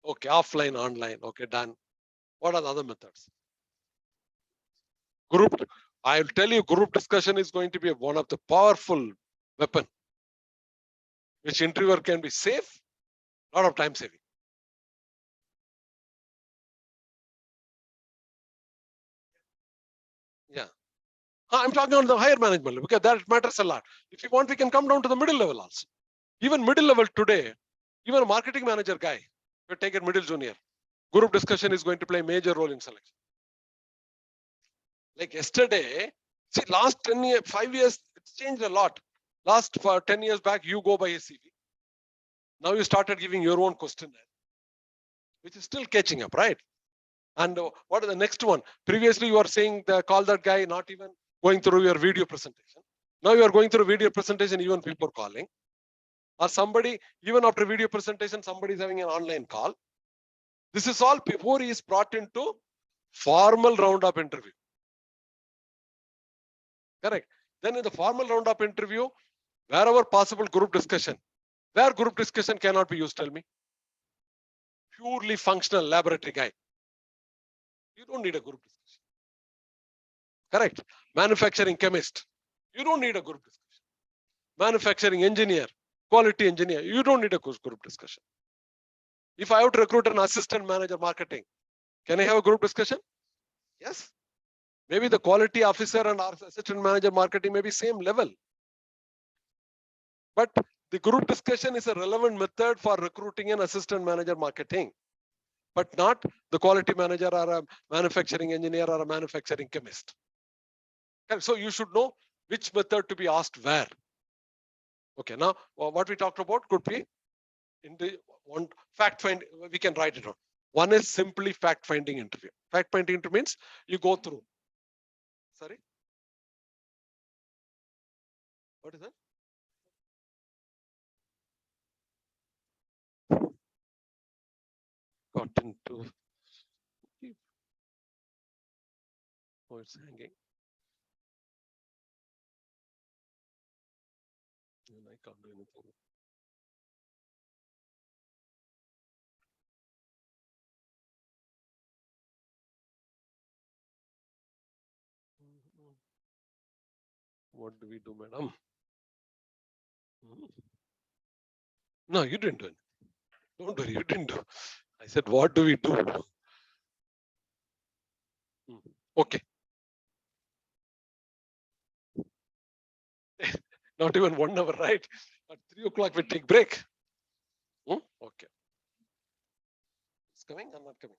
Okay, offline, online. Okay, done. What are the other methods? Group. I'll tell you, group discussion is going to be one of the powerful weapon, which interviewer can be safe, a lot of time saving. Yeah. I'm talking on the higher management because that matters a lot. If you want, we can come down to the middle level also. Even middle level today, even a marketing manager guy, you take it middle junior, group discussion is going to play a major role in selection. Like yesterday, see, last 10 years, 5 years, it's changed a lot. Last 10 years back, you go by a CV. Now you started giving your own questionnaire, which is still catching up, right? And what is the next one? Previously, you were saying call that guy, not even going through your video presentation. Now you are going through video presentation, even people calling. Or somebody, even after video presentation, somebody is having an online call. This is all before he is brought into formal round of interview. Correct. Then in the formal round of interview, wherever possible group discussion. Where group discussion cannot be used, tell me. Purely functional laboratory guy. You don't need a group discussion. Correct. Manufacturing chemist. You don't need a group discussion. Manufacturing engineer, quality engineer. You don't need a group discussion. If I have to recruit an assistant manager marketing, can I have a group discussion? Yes. Maybe the quality officer and assistant manager marketing may be same level. But the group discussion is a relevant method for recruiting an assistant manager marketing, but not the quality manager or a manufacturing engineer or a manufacturing chemist. So you should know which method to be asked where. Okay, now what we talked about could be in the one fact find, we can write it down. One is simply fact finding interview. Fact finding interview means you go through. Sorry. What is that? Got into. Oh, it's hanging. And I can't do anything. What do we do, madam? No, you didn't do it. Don't worry, you didn't do. I said, what do we do? Okay. Not even 1 hour, right? At 3 o'clock we take break. Okay. It's coming or not coming?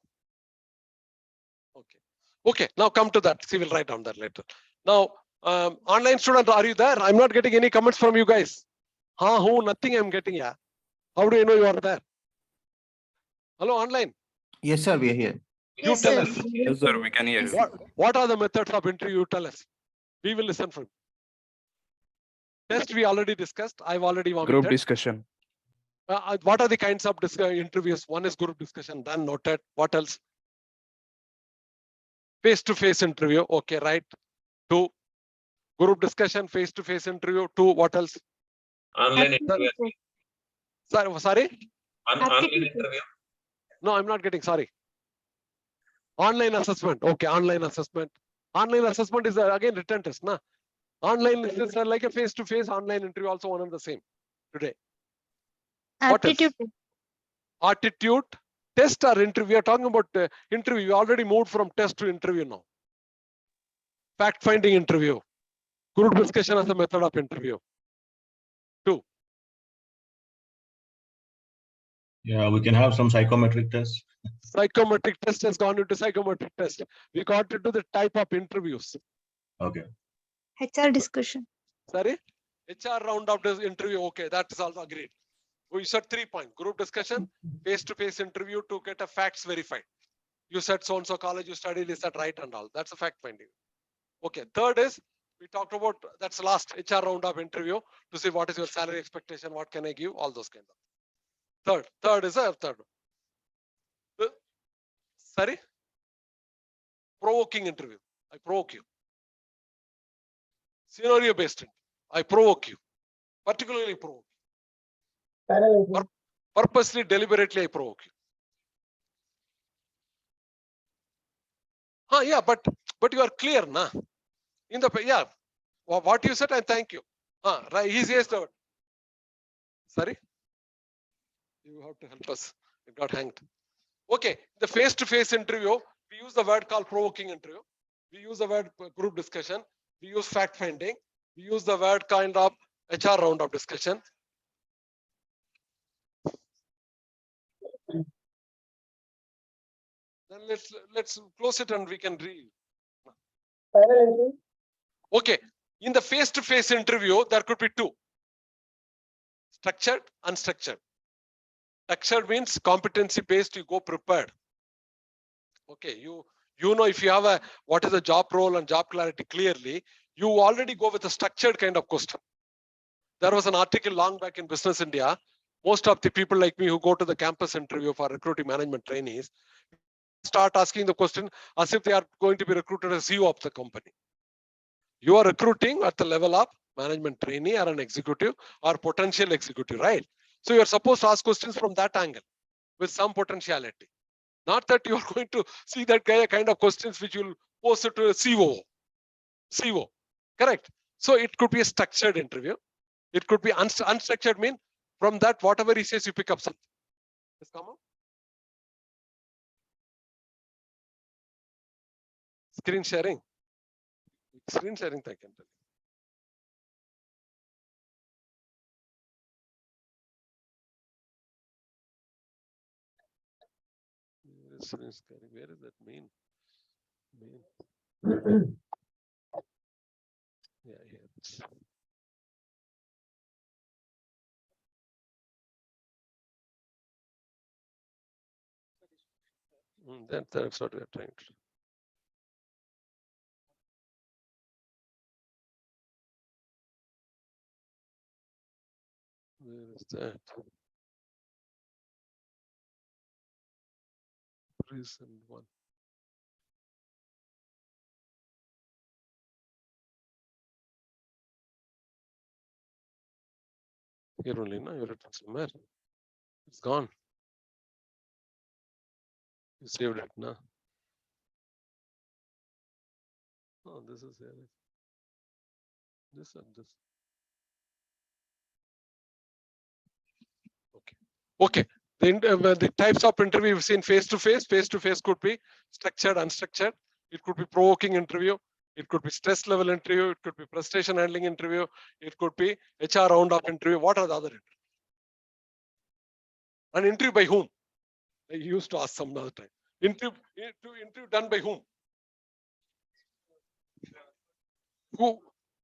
Okay. Okay, now come to that. See, we'll write down that later. Now, online student, are you there? I'm not getting any comments from you guys. Who? Nothing I'm getting. Yeah. How do you know you are there? Hello, online. Yes, sir, we are here. You Yes, tell sir. us. Yes, sir, we can hear you. What are the methods of interview? You tell us. We will listen from you. Test we already discussed. I've already Group vomited. discussion. What are the kinds of interviews? One is group discussion, done, noted. What else? Face-to-face interview. Okay, right. 2. Group discussion, face-to-face interview. 2. What else? Online interview. Sorry? Online interview. No, I'm not getting. Sorry. Online assessment. Okay, online assessment. Online assessment is again written test. Na? Online is like a face-to-face. Online interview also one and the same today. What else? Aptitude. Attitude, test or interview. We are talking about interview. We already moved from test to interview now. Fact-finding interview. Group discussion as a method of interview. 2. Yeah, we can have some psychometric tests. Psychometric test has gone into psychometric test. We got into the type of interviews. Okay. HR discussion. Sorry? HR round of this interview. Okay, that is also agreed. We said 3 points. Group discussion, face-to-face interview to get a facts verified. You said so-and-so college you studied, is that right and all. That's a fact finding. Okay, third is, we talked about, that's last HR round of interview to see what is your salary expectation, what can I give, all those kinds of. Third is a third. Sorry? Provoking interview. I provoke you. Scenario based interview. I provoke you. Particularly provoke. Panel interview. Purposely, deliberately, I provoke you. Yeah, but you are clear, na? In the yeah, what you said, and thank you. Right, he says the word. Sorry, you have to help us. It got hanged. Okay, the face-to-face interview, we use the word called provoking interview. We use the word group discussion. We use fact finding. We use the word kind of HR round of discussion. Then let's close it and we can read. Panel interview. Okay, in the face-to-face interview, there could be 2. Structured, unstructured. Structured means competency-based, you go prepared. Okay, you know if you have what is the job role and job clarity clearly, you already go with a structured kind of question. There was an article long back in Business India. Most of the people like me who go to the campus interview for recruiting management trainees start asking the question as if they are going to be recruited as CEO of the company. You are recruiting at the level of management trainee or an executive or potential executive, right? So you're supposed to ask questions from that angle with some potentiality. Not that you are going to see that kind of questions which will pose it to a CO. Correct? So it could be a structured interview. It could be unstructured, mean from that whatever he says you pick up something. Yes, come on. Screen sharing. Screen sharing, I can tell you. Screen sharing, where does that mean? Yeah, yeah. That's what we are trying to do. Where is that? Recent one. Here only, no? You're written somewhere. It's gone. You saved it, no? Oh, this is here. This and this. Okay. The types of interview we've seen face-to-face. Face-to-face could be structured, unstructured. It could be provoking interview. It could be stress level interview. It could be prestation handling interview. It could be HR round up interview. What are the other interviews? An interview by whom? I used to ask some other time. Interview done by whom?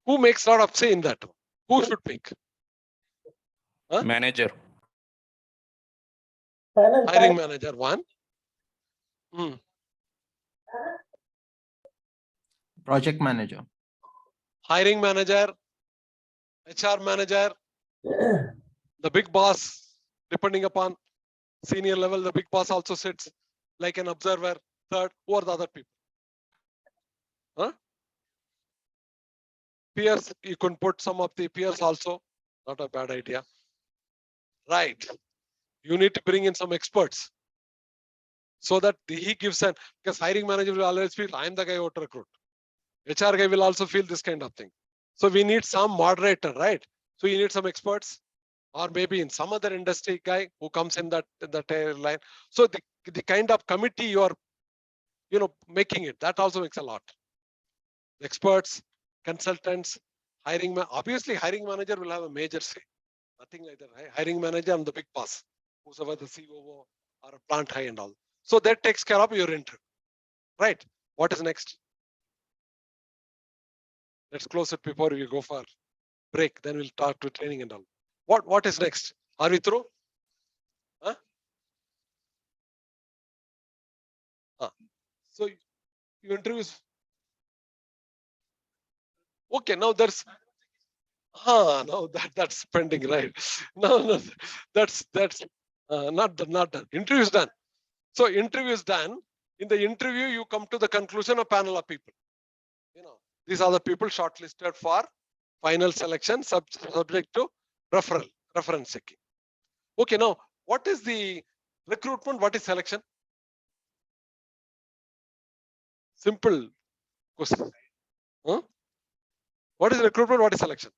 Who makes a lot of say in that? Who should make? Manager. Hiring manager, one. Project manager. Hiring manager, HR manager, the big boss, depending upon senior level, the big boss also sits like an observer. Third, who are the other people? Peers, you can put some of the peers also. Not a bad idea. Right. You need to bring in some experts so that he gives an, because hiring manager will always feel I am the guy who to recruit. HR guy will also feel this kind of thing. So we need some moderator, right? So you need some experts, or maybe in some other industry guy who comes in that line. So the kind of committee you are, making it, that also makes a lot. Experts, consultants, obviously hiring manager will have a major say. Nothing like that. Hiring manager and the big boss, who's over the COO or a plant high and all. So that takes care of your interview, right? What is next? Let's close it before we go for break. Then we'll talk to training and all. What is next? Are we through? So your interviews. Okay, now there's no, that's pending, right? No, that's not done. Interview is done. So interview is done. In the interview, you come to the conclusion of panel of people. These are the people shortlisted for final selection, subject to reference checking. Okay, now what is the recruitment? What is selection? Simple question. What is recruitment? What is selection?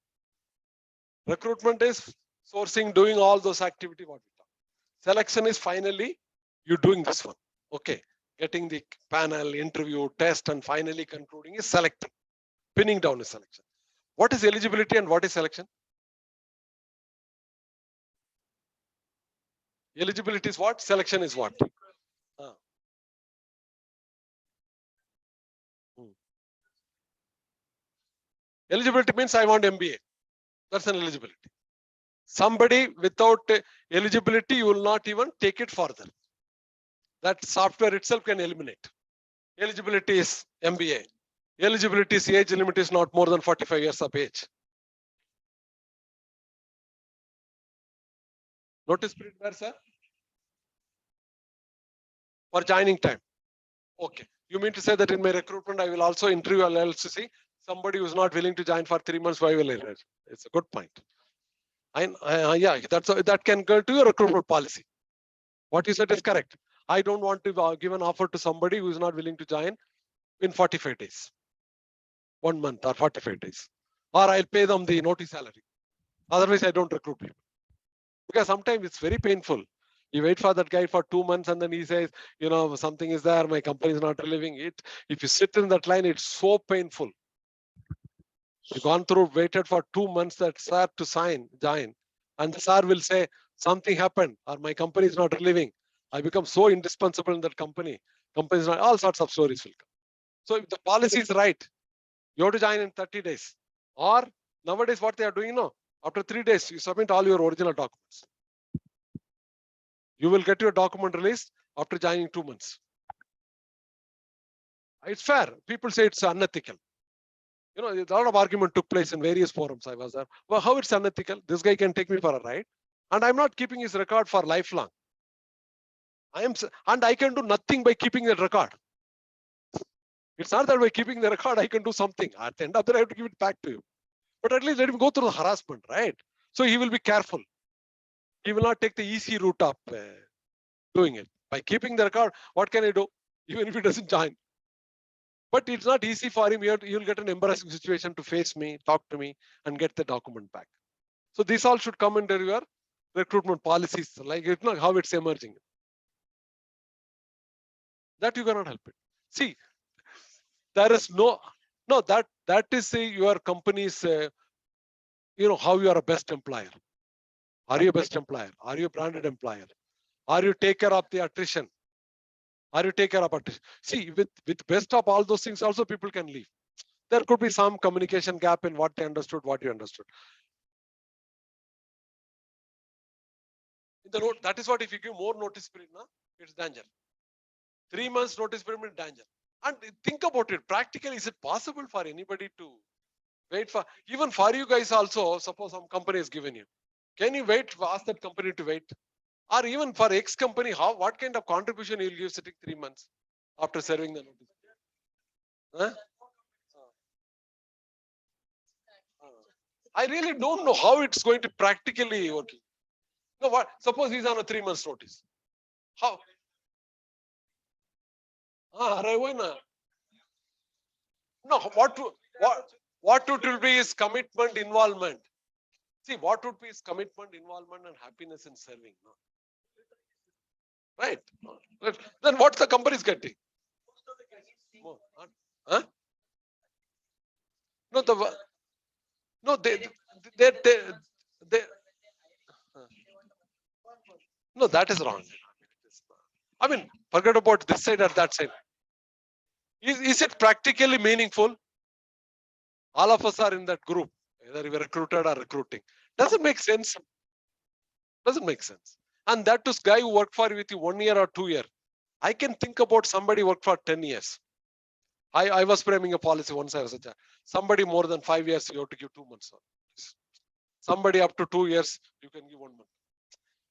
Recruitment is sourcing, doing all those activities. What we talk. Selection is finally you doing this one. Okay, getting the panel, interview, test, and finally concluding is selecting. Pinning down is selection. What is eligibility and what is selection? Eligibility is what? Selection is what? Eligibility means I want MBA. That's an eligibility. Somebody without eligibility, you will not even take it further. That software itself can eliminate. Eligibility is MBA. Eligibility is age limit is not more than 45 years of age. Notice period where, sir? For joining time. Okay. You mean to say that in my recruitment, I will also interview LLC, somebody who's not willing to join for 3 months, why will I? It's a good point. Yeah, that can go to your recruitment policy. What you said is correct. I don't want to give an offer to somebody who is not willing to join in 45 days. 1 month or 45 days. Or I'll pay them the notice salary. Otherwise, I don't recruit people. Because sometimes it's very painful. You wait for that guy for 2 months and then he says, something is there, my company is not relieving it. If you sit in that line, it's so painful. You've gone through, waited for 2 months that sir to join. And the sir will say, something happened or my company is not relieving. I become so indispensable in that company. Company is not, all sorts of stories will come. So if the policy is right, you have to join in 30 days. Or nowadays what they are doing now, after 3 days, you submit all your original documents. You will get your document released after joining 2 months. It's fair. People say it's unethical. A lot of argument took place in various forums. I was there. Well, how it's unethical? This guy can take me for a ride, and I'm not keeping his record for lifelong. And I can do nothing by keeping that record. It's not that by keeping the record, I can do something. At the end of the day, I have to give it back to you. But at least let him go through the harassment, right? So he will be careful. He will not take the easy route of doing it. By keeping the record, what can I do? Even if he doesn't join. But it's not easy for him. You'll get an embarrassing situation to face me, talk to me, and get the document back. So this all should come under your recruitment policies, like how it's emerging. That you cannot help it. See, there is no No, that is your company's, how you are a best employer. Are you a best employer? Are you a branded employer? Are you take care of the attrition? Are you take care of attrition? See, with best of all those things, also people can leave. There could be some communication gap in what they understood, what you understood. In the note, that is what if you give more notice period, na, it's danger. 3 months notice period is danger. And think about it. Practically, is it possible for anybody to wait for, even for you guys also, suppose some company is given you. Can you wait, ask that company to wait? Or even for X company, what kind of contribution you'll give sitting 3 months after serving the notice? Huh? I really don't know how it's going to practically work. No, what? Suppose he's on a 3 months notice. How? No, what it will be is commitment, involvement. See, what would be his commitment, involvement, and happiness in serving? No? Right. Then what the company is getting? Huh? No, they no, that is wrong. I mean, forget about this side or that side. Is it practically meaningful? All of us are in that group, either we are recruited or recruiting. Doesn't make sense. Doesn't make sense. And that is guy who worked for with you 1 year or 2 years. I can think about somebody worked for 10 years. I was framing a policy once I was a child. Somebody more than 5 years, you have to give 2 months. Somebody up to 2 years, you can give 1 month.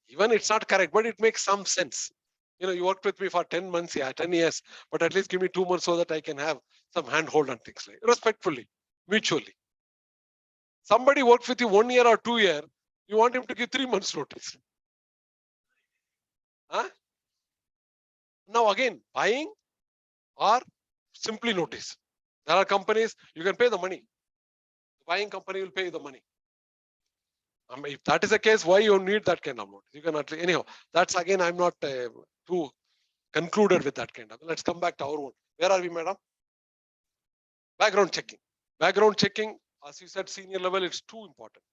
Even it's not correct, but it makes some sense. You worked with me for 10 months, 10 years, but at least give me 2 months so that I can have some handhold on things like respectfully, mutually. Somebody worked with you 1 year or 2 years, you want him to give 3 months notice. Huh? Now again, buying or simply notice. There are companies, you can pay the money. The buying company will pay you the money. If that is the case, why you need that kind of notice? You cannot, anyhow, that's again, I'm not too concluded with that kind of. Let's come back to our own. Where are we, madam? Background checking. Background checking, as you said, senior level, it's too important.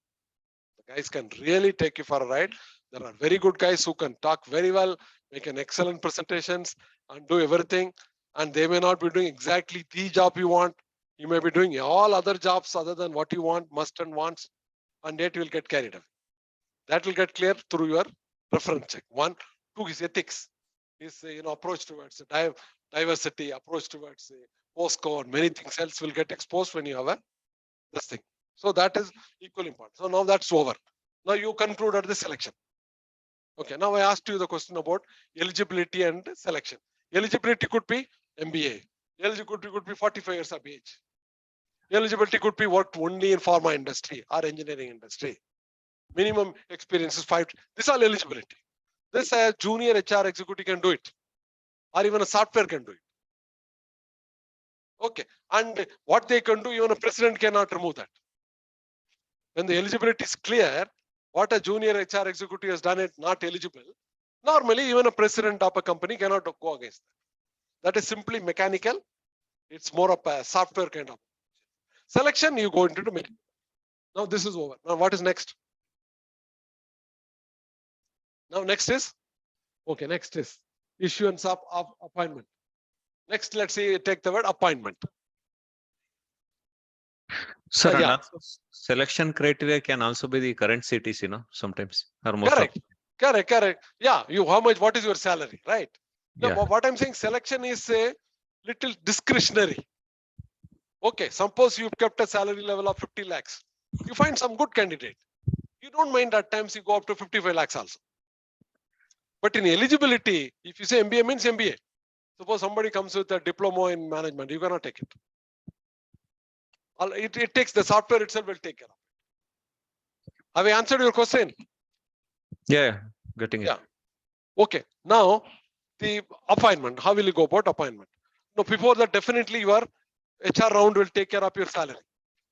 The guys can really take you for a ride. There are very good guys who can talk very well, make an excellent presentations and do everything. And they may not be doing exactly the job you want. You may be doing all other jobs other than what you want, must and wants, and yet you will get carried away. That will get clear through your reference check. 1, 2 is ethics. Is approach towards diversity, approach towards postcode, many things else will get exposed when you have this thing. So that is equally important. So now that's over. Now you concluded the selection. Okay, now I asked you the question about eligibility and selection. Eligibility could be MBA. Eligibility could be 45 years of age. Eligibility could be worked only in pharma industry or engineering industry. Minimum experience is 5. This is all eligibility. This junior HR executive can do it, or even a software can do it. Okay, and what they can do, even a president cannot remove that. When the eligibility is clear, what a junior HR executive has done it not eligible. Normally, even a president of a company cannot go against that. That is simply mechanical. It's more of a software kind of selection. You go into the middle. Now this is over. Now what is next? Now next is, okay, next is issuance of appointment. Next, let's say take the word appointment. Sir, yeah. Selection criteria can also be the current CTC, sometimes. Or most Correct. of Correct. Yeah, what is your salary, right? Yeah. No, what I'm saying, selection is a little discretionary. Okay, suppose you've kept a salary level of 50 lakhs. You find some good candidate. You don't mind at times you go up to 55 lakhs also. But in eligibility, if you say MBA means MBA. Suppose somebody comes with a diploma in management, you cannot take it. It takes the software itself will take care of it. Have I answered your question? Yeah, getting it. Yeah. Okay. Now the appointment. How will you go about appointment? No, before that, definitely your HR round will take care of your salary.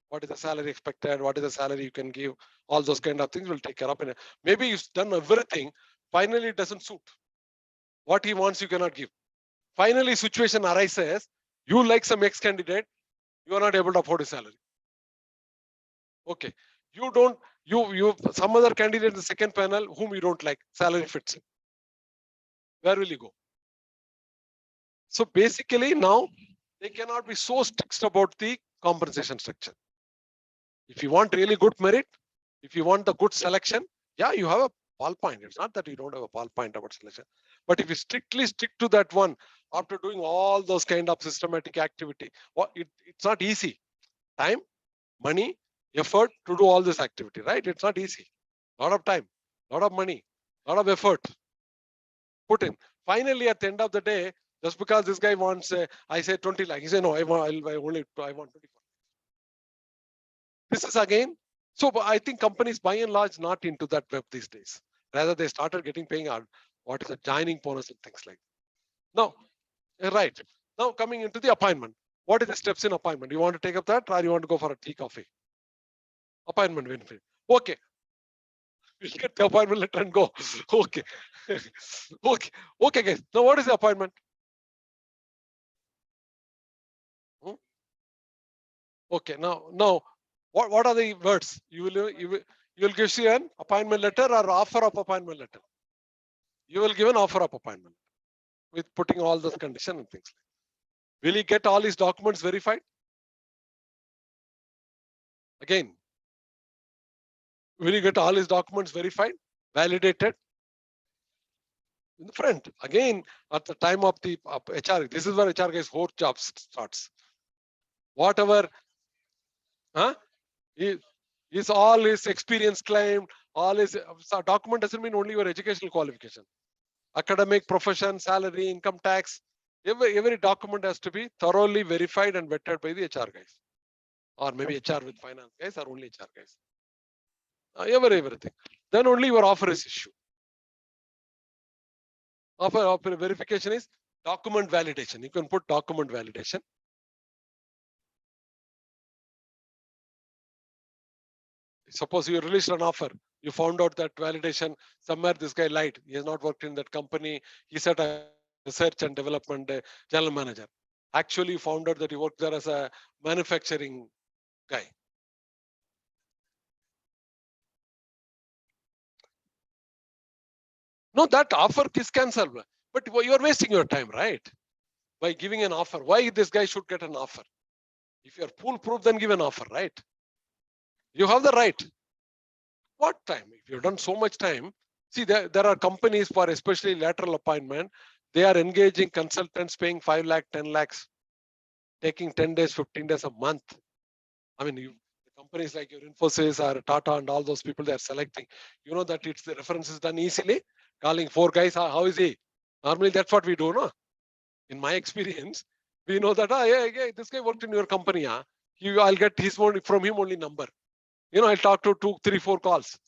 What is the salary expected? What is the salary you can give? All those kind of things will take care of it. Maybe you've done everything. Finally, it doesn't suit. What he wants, you cannot give. Finally, situation arises. You like some ex-candidate. You are not able to afford his salary. Okay. You some other candidate in the second panel whom you don't like, salary fits in. Where will you go? So basically now they cannot be so strict about the compensation structure. If you want really good merit, if you want the good selection, yeah, you have a ball point. It's not that you don't have a ball point about selection. But if you strictly stick to that one after doing all those kind of systematic activity, it's not easy. Time, money, effort to do all this activity, right? It's not easy. Lot of time, lot of money, lot of effort put in. Finally, at the end of the day, just because this guy wants, I say 20 lakhs, he say no, I want 24. This is again, so I think companies by and large not into that web these days. Rather, they started paying out what is a joining bonus and things like that. Now, right. Now coming into the appointment. What is the steps in appointment? You want to take up that or you want to go for a tea coffee? Appointment benefit. Okay. We'll get the appointment letter and go. Okay. Okay, guys. Now what is the appointment? Okay, now what are the words? You will give you an appointment letter or offer of appointment letter. You will give an offer of appointment with putting all those conditions and things. Will he get all his documents verified? Again, will he get all his documents verified, validated? In the front, again, at the time of the HR, this is where HR guy's whole job starts. Whatever, is all his experience claimed, all his document doesn't mean only your educational qualification. Academic, profession, salary, income tax, every document has to be thoroughly verified and vetted by the HR guys. Or maybe HR with finance guys or only HR guys. Everything. Then only your offer is issued. Offer verification is document validation. You can put document validation. Suppose you released an offer, you found out that validation, somewhere this guy lied. He has not worked in that company. He said a research and development general manager. Actually, you found out that he worked there as a manufacturing guy. No, that offer is cancelled. But you are wasting your time, right? By giving an offer. Why this guy should get an offer? If you are foolproof, then give an offer, right? You have the right. What time? If you've done so much time, see, there are companies for especially lateral appointment. They are engaging consultants paying 5 lakh, 10 lakhs, taking 10 days, 15 days a month. I mean, the companies like your Infosys or Tata and all those people they are selecting, you know that it's the reference is done easily. Calling 4 guys, how is he? Normally that's what we do, no? In my experience, we know that yeah, this guy worked in your company. I'll get from him only number. I'll talk to 2, 3, 4 calls.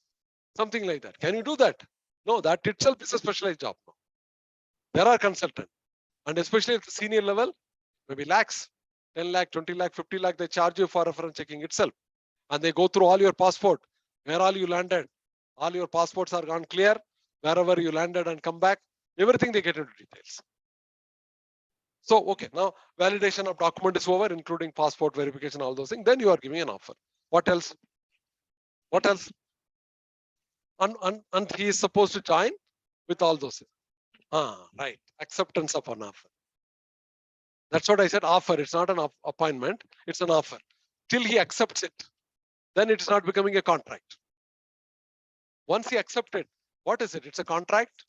Something like that. Can you do that? No, that itself is a specialized job. There are consultants. And especially at the senior level, maybe lakhs, 10 lakh, 20 lakh, 50 lakh, they charge you for reference checking itself. And they go through all your passport, where all you landed. All your passports are gone clear, wherever you landed and come back. Everything they get into details. So, okay, now validation of document is over, including passport verification, all those things. Then you are giving an offer. What else? What else? And he is supposed to join with all those things. Right. Acceptance of an offer. That's what I said. Offer. It's not an appointment. It's an offer. Till he accepts it, then it's not becoming a contract. Once he accepts it, what is it? It's a contract.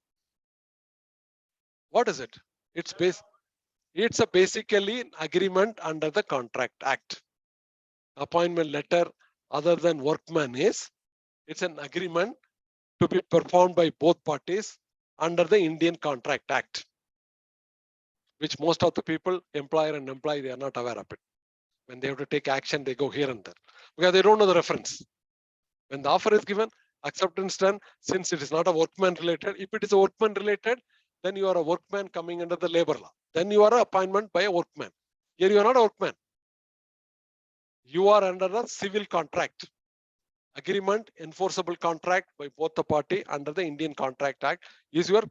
What is it? It's basically an agreement under the Contract Act. Appointment letter other than workman it's an agreement to be performed by both parties under the Indian Contract Act, which most of the people, employer and employee, they are not aware of it. When they have to take action, they go here and there because they don't know the reference. When the offer is given, acceptance done, since it is not a workman related. If it is a workman related, then you are a workman coming under the labor law. Then you are an appointment by a workman. Here you are not a workman. You are under a civil contract. Agreement, enforceable contract by both the party under the Indian Contract Act is your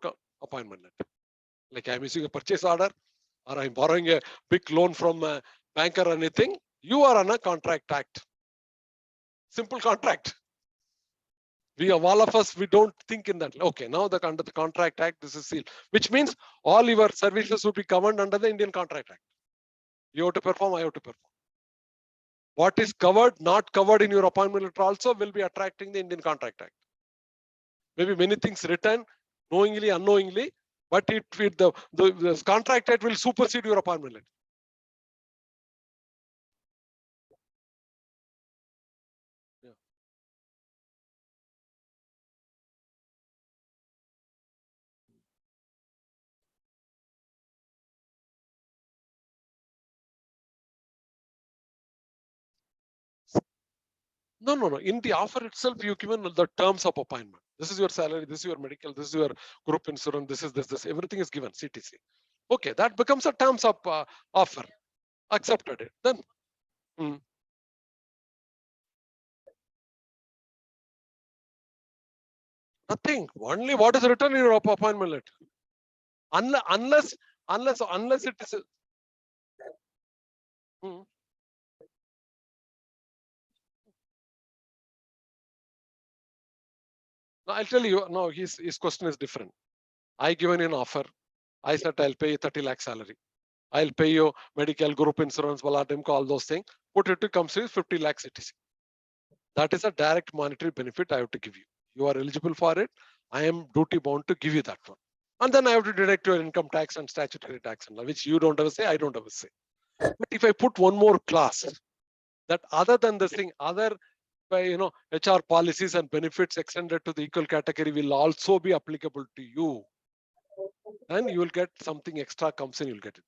appointment letter. Like I'm issuing a purchase order or I'm borrowing a big loan from a banker or anything, You are on a contract act. Simple contract. We have all of us, we don't think in that. Okay, now under the Contract Act, this is sealed, which means all your services will be covered under the Indian Contract Act. You have to perform, I have to perform. What is covered, not covered in your appointment letter also will be attracting the Indian Contract Act. Maybe many things written knowingly, unknowingly, but the Contract Act will supersede your appointment letter. No. In the offer itself, you given the terms of appointment. This is your salary, this is your medical, this is your group insurance, this is this. Everything is given, CTC. Okay, that becomes a terms of offer. Accepted it. Then nothing. Only what is written in your appointment letter. Unless it is. No, I'll tell you. No, his question is different. I given an offer. I said I'll pay you 30 lakh salary. I'll pay you medical, group insurance, all those things. Put it to comes with 50 lakh CTC. That is a direct monetary benefit I have to give you. You are eligible for it. I am duty bound to give you that one. And then I have to deduct your income tax and statutory tax, and which you don't ever say, I don't ever say. But if I put one more class, that other than this thing, other HR policies and benefits extended to the equal category will also be applicable to you. And you will get something extra comes in, you'll get it.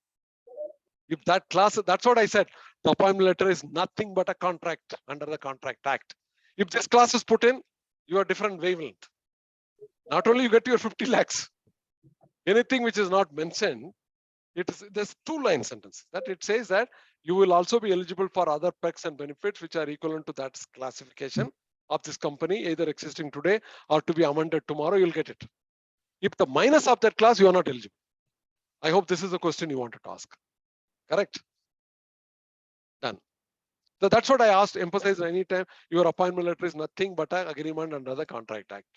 If that class, that's what I said. The appointment letter is nothing but a contract under the Contract Act. If this class is put in, you are different wavelength. Not only you get your 50 lakhs, anything which is not mentioned, there's 2-line sentence that it says that you will also be eligible for other perks and benefits which are equivalent to that classification of this company, either existing today or to be amended tomorrow, you'll get it. If the minus of that class, you are not eligible. I hope this is the question you wanted to ask. Correct? Done. So that's what I asked, emphasize anytime your appointment letter is nothing but an agreement under the Contract Act.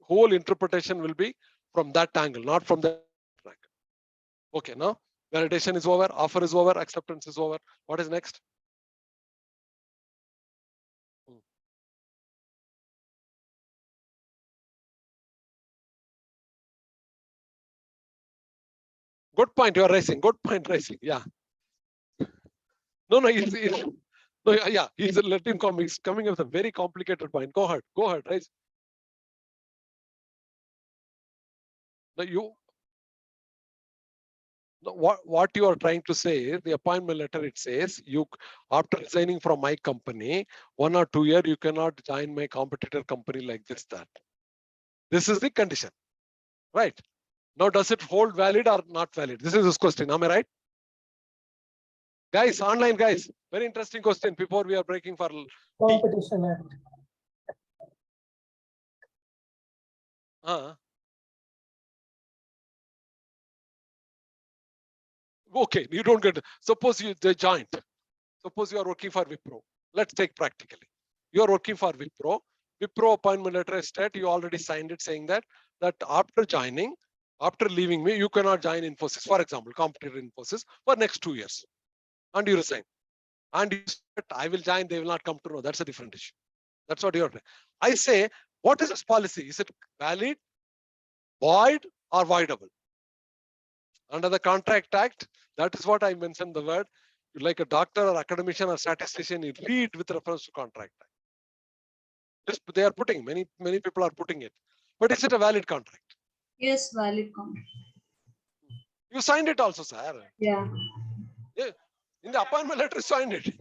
Whole interpretation will be from that angle, not from the angle. Okay, now validation is over, offer is over, acceptance is over. What is next? Good point you are raising. Good point raising. Yeah. No, he's let him come. He's coming with a very complicated point. Go ahead, raise. What you are trying to say is the appointment letter, it says you, after resigning from my company 1 or 2 years, you cannot join my competitor company like this, that. This is the condition, right? Now, does it hold valid or not valid? This is his question. Am I right? Guys, online guys, very interesting question before we are breaking for Competition Act. Okay, you don't get it. Suppose they joined. Suppose you are working for Wipro. Let's take practically. You are working for Wipro. Wipro appointment letter state you already signed it saying that after joining, after leaving me, you cannot join Infosys, for example, competitor Infosys for next 2 years. And you resign. And you said, I will join, they will not come to know. That's a different issue. That's what you're saying. I say, what is this policy? Is it valid, void, or voidable? Under the Contract Act, that is what I mentioned the word. Like a doctor or academician or statistician, you read with reference to Contract Act. Just they are putting, many people are putting it. But is it a valid contract? Yes, valid contract. You signed it also, sir. Yeah. Yeah. In the appointment letter, you signed it.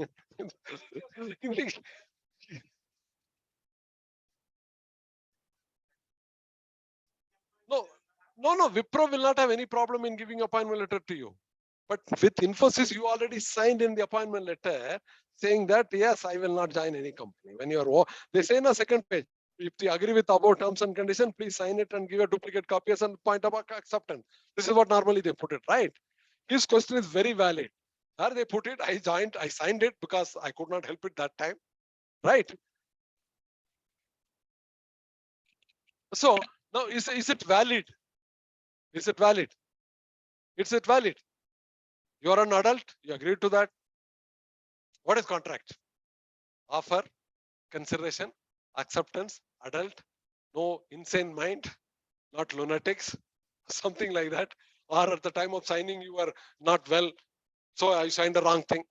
No, Wipro will not have any problem in giving appointment letter to you. But with Infosys, you already signed in the appointment letter saying that, yes, I will not join any company. When you are, they say in a second page, if you agree with about terms and conditions, please sign it and give a duplicate copy as a point of acceptance. This is what normally they put it, right? His question is very valid. There they put it, I signed it because I could not help it that time, right? So now is it valid? Is it valid? Is it valid? You are an adult, you agreed to that. What is contract? Offer, consideration, acceptance, adult, no insane mind, not lunatics, something like that. Or at the time of signing, you were not well, so I signed the wrong thing.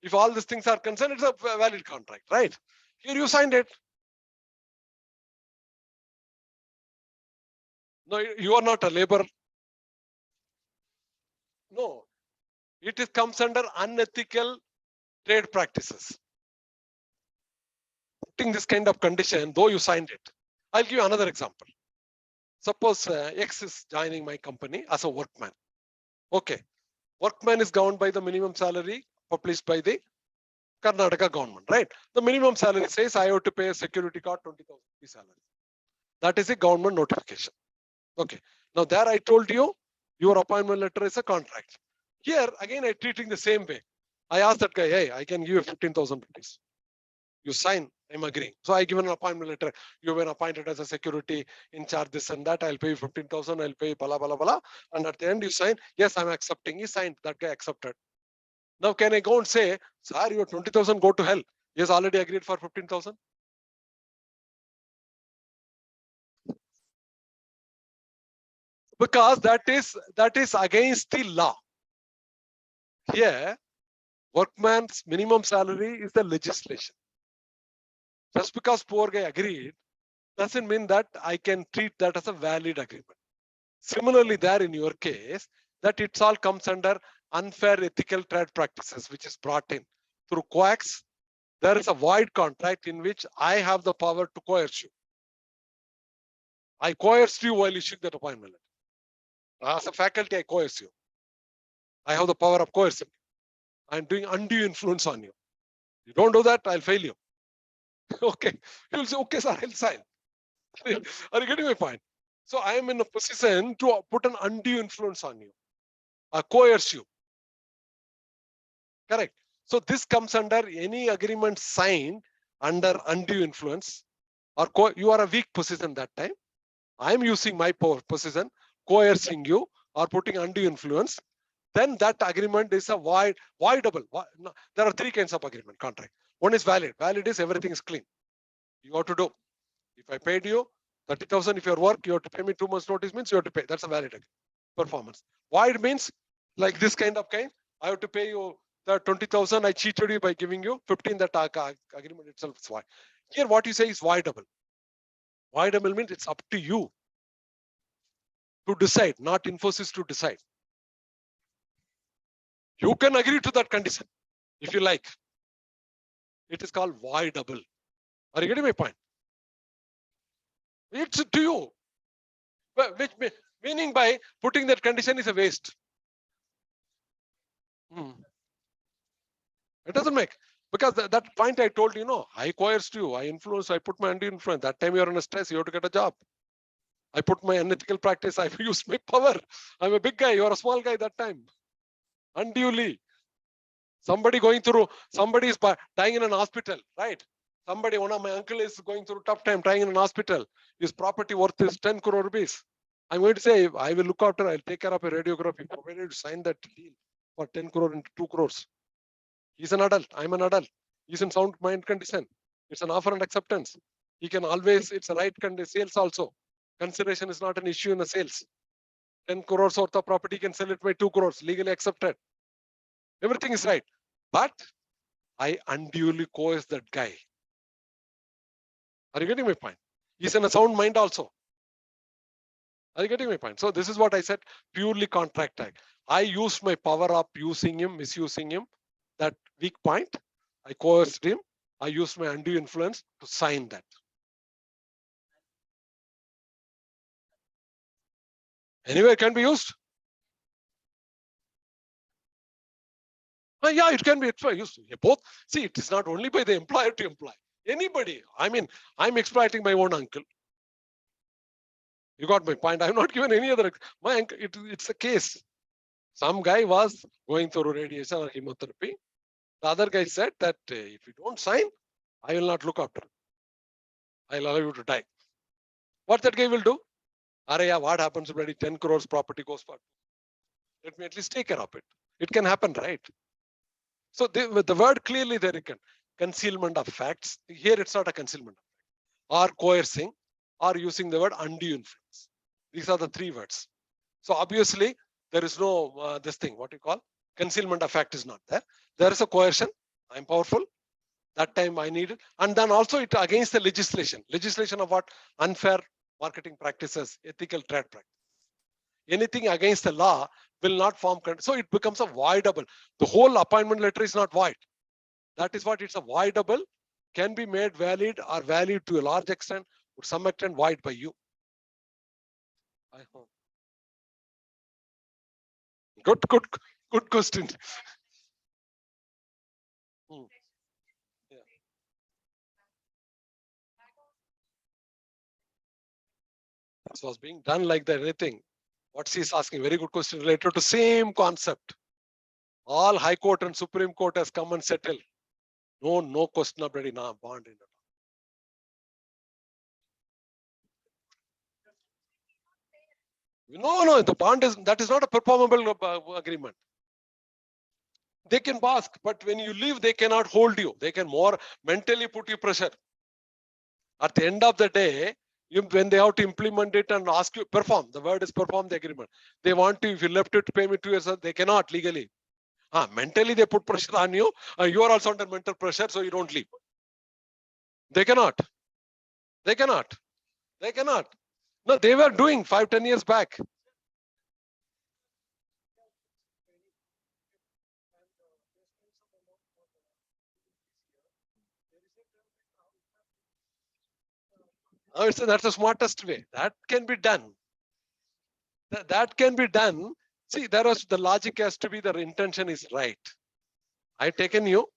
If all these things are concerned, it's a valid contract, right? Here you signed it. No, you are not a laborer. No, it comes under unethical trade practices. Putting this kind of condition, though you signed it. I'll give you another example. Suppose X is joining my company as a workman. Okay, workman is governed by the minimum salary published by the Karnataka government, right? The minimum salary says I have to pay a security card 20,000 salary. That is a government notification. Okay. Now there I told you, your appointment letter is a contract. Here again, I treating the same way. I asked that guy, hey, I can give you 15,000 rupees. You sign, I'm agreeing. So I give an appointment letter. You've been appointed as a security in charge, this and that. I'll pay you 15,000. I'll pay you blah, blah, blah. And at the end you sign, yes, I'm accepting. He signed, that guy accepted. Now can I go and say, sir, your 20,000 go to hell. He has already agreed for 15,000. Because that is against the law. Here, workman's minimum salary is the legislation. Just because poor guy agreed, doesn't mean that I can treat that as a valid agreement. Similarly, there in your case, that it's all comes under unfair ethical trade practices, which is brought in through coax. There is a void contract in which I have the power to coerce you. I coerced you while issuing that appointment letter. As a faculty, I coerce you. I have the power of coercing. I'm doing undue influence on you. You don't do that, I'll fail you. Okay, you'll say, okay, sir, I'll sign. Are you getting my point? So I am in a position to put an undue influence on you, coerce you. Correct. So this comes under any agreement signed under undue influence, or you are a weak position that time. I am using my power position, coercing you or putting undue influence. Then that agreement is a voidable. No, there are three kinds of agreement contract. One is valid. Valid is everything is clean. You have to do. If I paid you 30,000, if your work, you have to pay me 2 months notice means you have to pay. That's a valid performance. Void means like this kind. I have to pay you the 20,000. I cheated you by giving you 15. That agreement itself is void. Here, what you say is voidable. Voidable means it's up to you to decide, not Infosys to decide. You can agree to that condition if you like. It is called voidable. Are you getting my point? It's to you. Which meaning by putting that condition is a waste. It doesn't make, because that point I told you, no, I coerced you, I influenced, I put my undue influence. That time you're in a stress, you have to get a job. I put my unethical practice, I used my power. I'm a big guy, you're a small guy that time. Unduly. Somebody going through, somebody is dying in an hospital, right? Somebody, one of my uncle is going through a tough time, dying in an hospital. His property worth is 10 crore rupees. I'm going to say, I will look after, I'll take care of a radiography, provided to sign that deal for 10 crore into 2 crores. He's an adult, I'm an adult. He's in sound mind condition. It's an offer and acceptance. He can always, it's a right sales also. Consideration is not an issue in the sales. 10 crores worth of property, can sell it by 2 crores, legally accepted. Everything is right. But I unduly coerce that guy. Are you getting my point? He's in a sound mind also. Are you getting my point? So this is what I said, purely contract act. I used my power up using him, misusing him. That weak point, I coerced him. I used my undue influence to sign that. Anyway, it can be used. Yeah, it can be used. Both. See, it is not only by the employer to employ. Anybody. I mean, I'm exploiting my own uncle. You got my point. I'm not given any other. My uncle, it's a case. Some guy was going through radiation or chemotherapy. The other guy said that if you don't sign, I will not look after you. I'll allow you to die. What that guy will do? Araya, what happens if 10 crores property goes for? Let me at least take care of it. It can happen, right? So the word clearly there is concealment of facts. Here it's not a concealment or coercing or using the word undue influence. These are the three words. So obviously there is no this thing, what you call concealment of fact is not there. There is a coercion. I'm powerful. That time I need it. And then also it against the legislation. Legislation of what? Unfair marketing practices, ethical trade practices. Anything against the law will not form. So it becomes a voidable. The whole appointment letter is not void. That is what it's a voidable, can be made valid or valid to a large extent, to some extent void by you. I hope. Good question. Yeah. This was being done like that, anything. What she's asking, very good question related to same concept. All High Court and Supreme Court has come and settled. No question of ready now bond in it. No, the bond that is not a performable agreement. They can ask, but when you leave, they cannot hold you. They can more mentally put you pressure. At the end of the day, when they have to implement it and ask you perform, the word is perform the agreement. They want to, if you left it to pay me 2 years, they cannot legally. Mentally they put pressure on you. You are also under mental pressure, so you don't leave. They cannot. No, they were doing 5-10 years back. That's the smartest way. That can be done. That can be done. See, the logic has to be the intention is right. I've taken you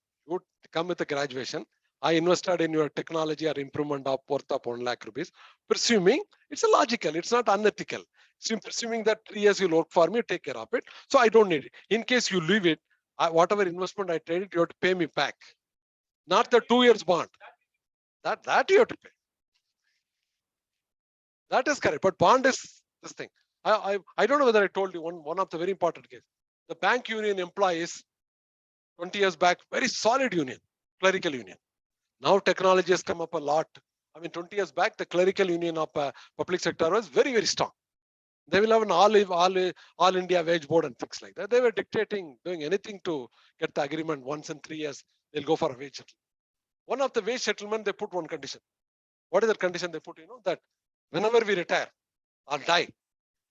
come with a graduation. I invested in your technology or improvement of worth of 1 lakh rupees. Presuming it's a logical, it's not unethical. Presuming that 3 years you'll work for me, take care of it. So I don't need it. In case you leave it, whatever investment I traded, you have to pay me back. Not the 2 years bond. That you have to pay. That is correct. But bond is this thing. I don't know whether I told you one of the very important cases. The bank union employees 20 years back, very solid union, clerical union. Now technology has come up a lot. 20 years back, the clerical union of public sector was very, very strong. They will have an all India wage board and things like that. They were dictating, doing anything to get the agreement. Once in 3 years, they'll go for a wage settlement. One of the wage settlement, they put one condition. What is the condition they put? That whenever we retire or die,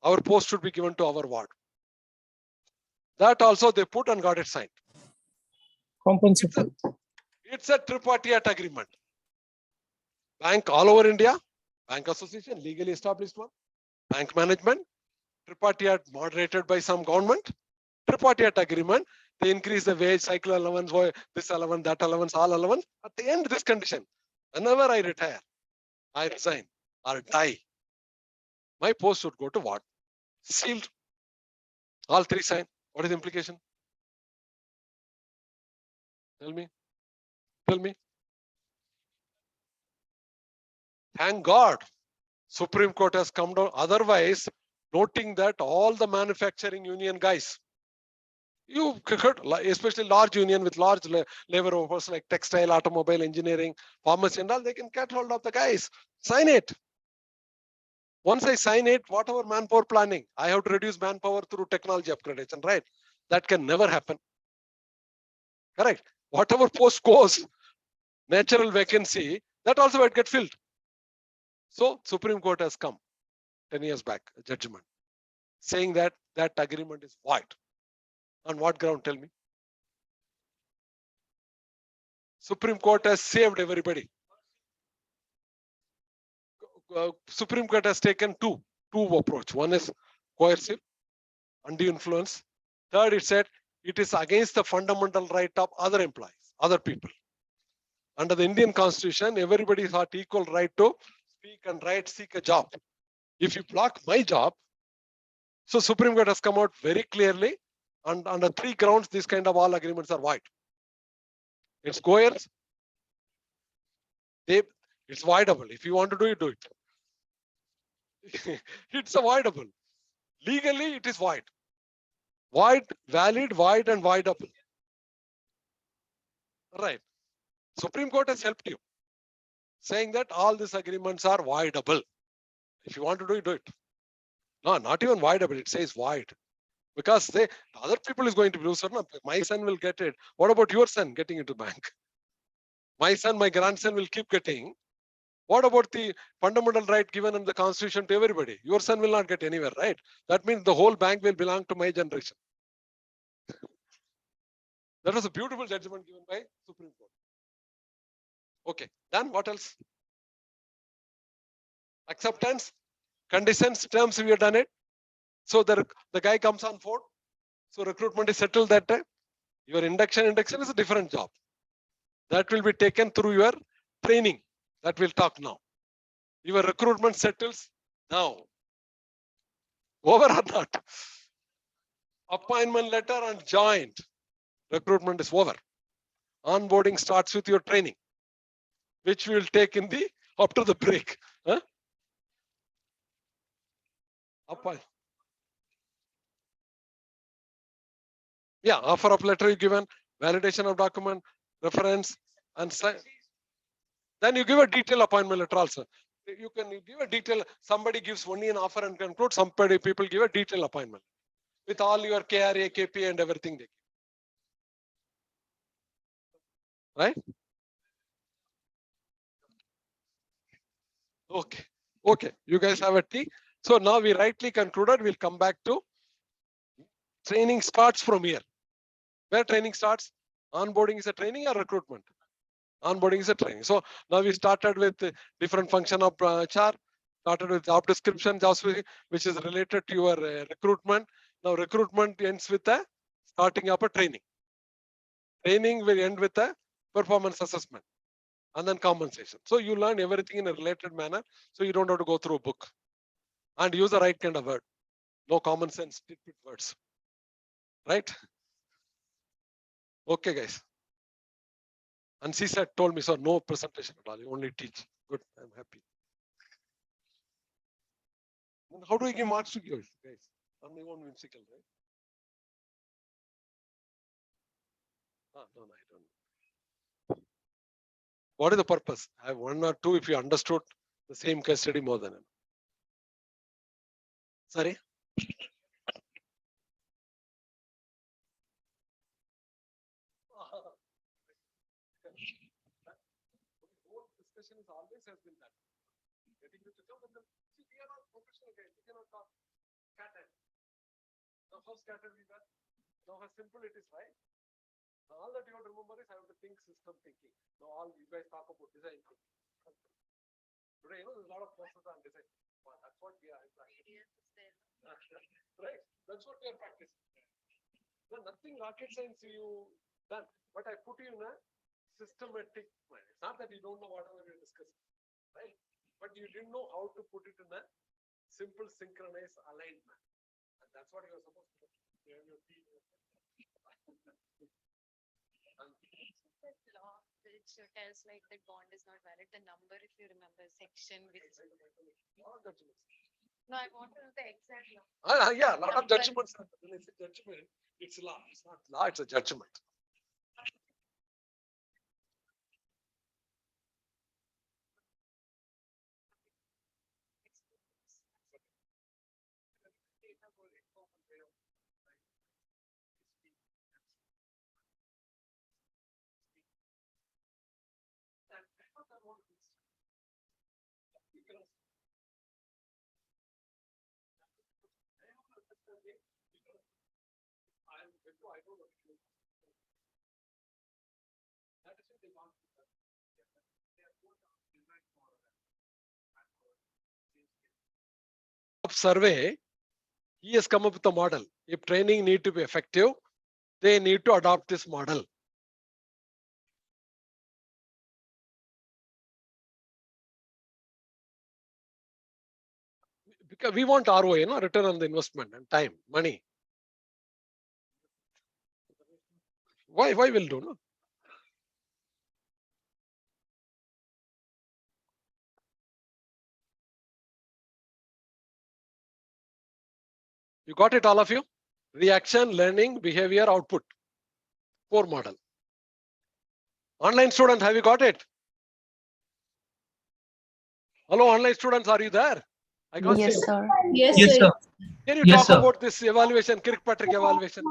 our post should be given to our ward. That also they put and got it signed. Compensable. It's a tripartite agreement. Bank all over India, bank association, legally established one, bank management, tripartite moderated by some government, tripartite agreement. They increase the wage, cycle allowance, this allowance, that allowance, all allowance. At the end, this condition, whenever I retire, I resign or die, my post should go to what? Sealed. All three sign. What is the implication? Tell me. Thank God, Supreme Court has come down. Otherwise, noting that all the manufacturing union guys, you could, especially large union with large labor workers like textile, automobile, engineering, pharmacy and all, they can get hold of the guys. Sign it. Once I sign it, whatever manpower planning, I have to reduce manpower through technology upgradation, right? That can never happen. Correct. Whatever post goes, natural vacancy, that also might get filled. So Supreme Court has come 10 years back, a judgment, saying that that agreement is void. On what ground? Tell me. Supreme Court has saved everybody. Supreme Court has taken two approach. One is coercive, undue influence. Third, it said it is against the fundamental right of other employees, other people. Under the Indian Constitution, everybody has equal right to speak and seek a job. If you block my job, so Supreme Court has come out very clearly And under 3 grounds, these kind of all agreements are void. It's goers. It's voidable. If you want to do it, do it. It's avoidable. Legally, it is void. Void, valid, void, and voidable. Right. Supreme Court has helped you, saying that all these agreements are voidable. If you want to do it, do it. No, not even voidable. It says void. Because other people is going to lose. No, my son will get it. What about your son getting into bank? My son, my grandson will keep getting. What about the fundamental right given in the constitution to everybody? Your son will not get anywhere, right? That means the whole bank will belong to my generation. That was a beautiful judgment given by Supreme Court. Okay, then what else? Acceptance, conditions, terms, we have done it. So the guy comes on board. So recruitment is settled that time. Your induction is a different job. That will be taken through your training. That we'll talk now. Your recruitment settles now. Over or not? Appointment letter and joint. Recruitment is over. Onboarding starts with your training, which we will take in the after the break. Huh? Yeah, offer of letter you given, validation of document, reference, and sign. Then you give a detailed appointment letter also. You give a detail. Somebody gives only an offer and conclude. Somebody people give a detailed appointment with all your KRA, KPA, and everything they give. Right? Okay. Okay. You guys have a tea. So now we rightly concluded. We'll come back to training starts from here. Where training starts? Onboarding is a training or recruitment? Onboarding is a training. So now we started with different function of HR, started with job description, which is related to your recruitment. Now recruitment ends with the starting up a training. Training will end with a performance assessment and then compensation. So you learn everything in a related manner. So you don't have to go through a book and use the right kind of word. No common sense words. Right? Okay, guys. And CSAT told me, so no presentation at all. You only teach. Good. I'm happy. And how do I give marks to you guys? On my own whimsical, right? No, I don't. What is the purpose? I have 1 or 2 if you understood the same case study more than enough. Sorry? Discussion is always has been that. Getting you to come and then, see, we are not professional guys. We cannot talk scattered. Now how scattered we were? Now how simple it is, right? Now, all that you have to remember is I have to think system thinking. Now all you guys talk about design thinking. Today, you know, there's a lot of process on design. Well, that's what we are practicing. Right? That's what we are practicing. No, nothing rocket science you done. But I put you in a systematic mind. It's not that you don't know whatever we're discussing, right? But you didn't know how to put it in a simple, synchronized, aligned manner. And that's what you're supposed to do. You have your team. Law which tells like that bond is not valid. The number, if you remember, section which. No, I want to know the exact law. Yeah, a lot of judgments. When it's a judgment, it's law. It's not law, it's a judgment. Survey, he has come up with a model. If training need to be effective, they need to adopt this model. Because we want ROI, return on the investment and time, money. Why will do? No? You got it, all of you? Reaction, learning, behavior, output. 4 model. Online student, have you got it? Hello, online students, are you there? I can't see. Yes, sir. Yes, Yes, sir. sir. Can you Yes, talk sir. about this evaluation, Kirkpatrick evaluation?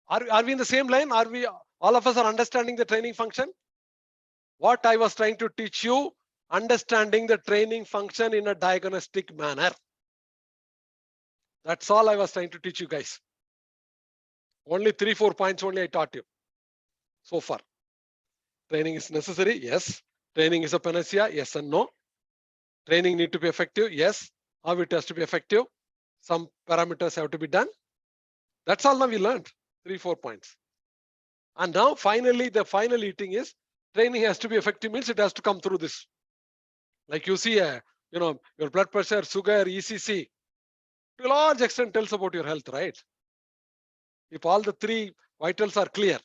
Are we in the same line? Are we, all of us are understanding the training function? What I was trying to teach you, understanding the training function in a diagnostic manner. That's all I was trying to teach you guys. Only 3-4 points only I taught you so far. Training is necessary, yes. Training is a panacea, yes and no. Training need to be effective, yes. How it has to be effective? Some parameters have to be done. That's all now we learned, 3-4 points. And now finally, the final eating is training has to be effective means it has to come through this. Like you see, your blood pressure, sugar, ECC, to a large extent tells about your health, right? If all the 3 vitals are clear,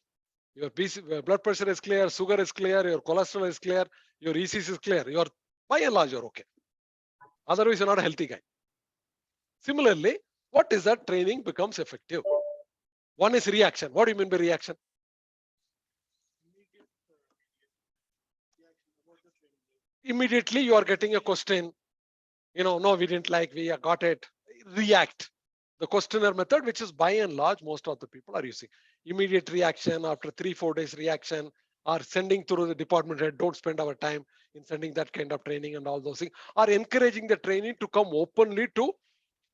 your blood pressure is clear, sugar is clear, your cholesterol is clear, your ECC is clear, you're by and large, you're okay. Otherwise, you're not a healthy guy. Similarly, what is that training becomes effective? One is reaction. What do you mean by reaction? Immediately you are getting a question, no, we didn't like, we got it. React. The questionnaire method, which is by and large, most of the people are using. Immediate reaction after 3-4 days reaction, or sending through the department head, don't spend our time in sending that kind of training and all those things, are encouraging the training to come openly to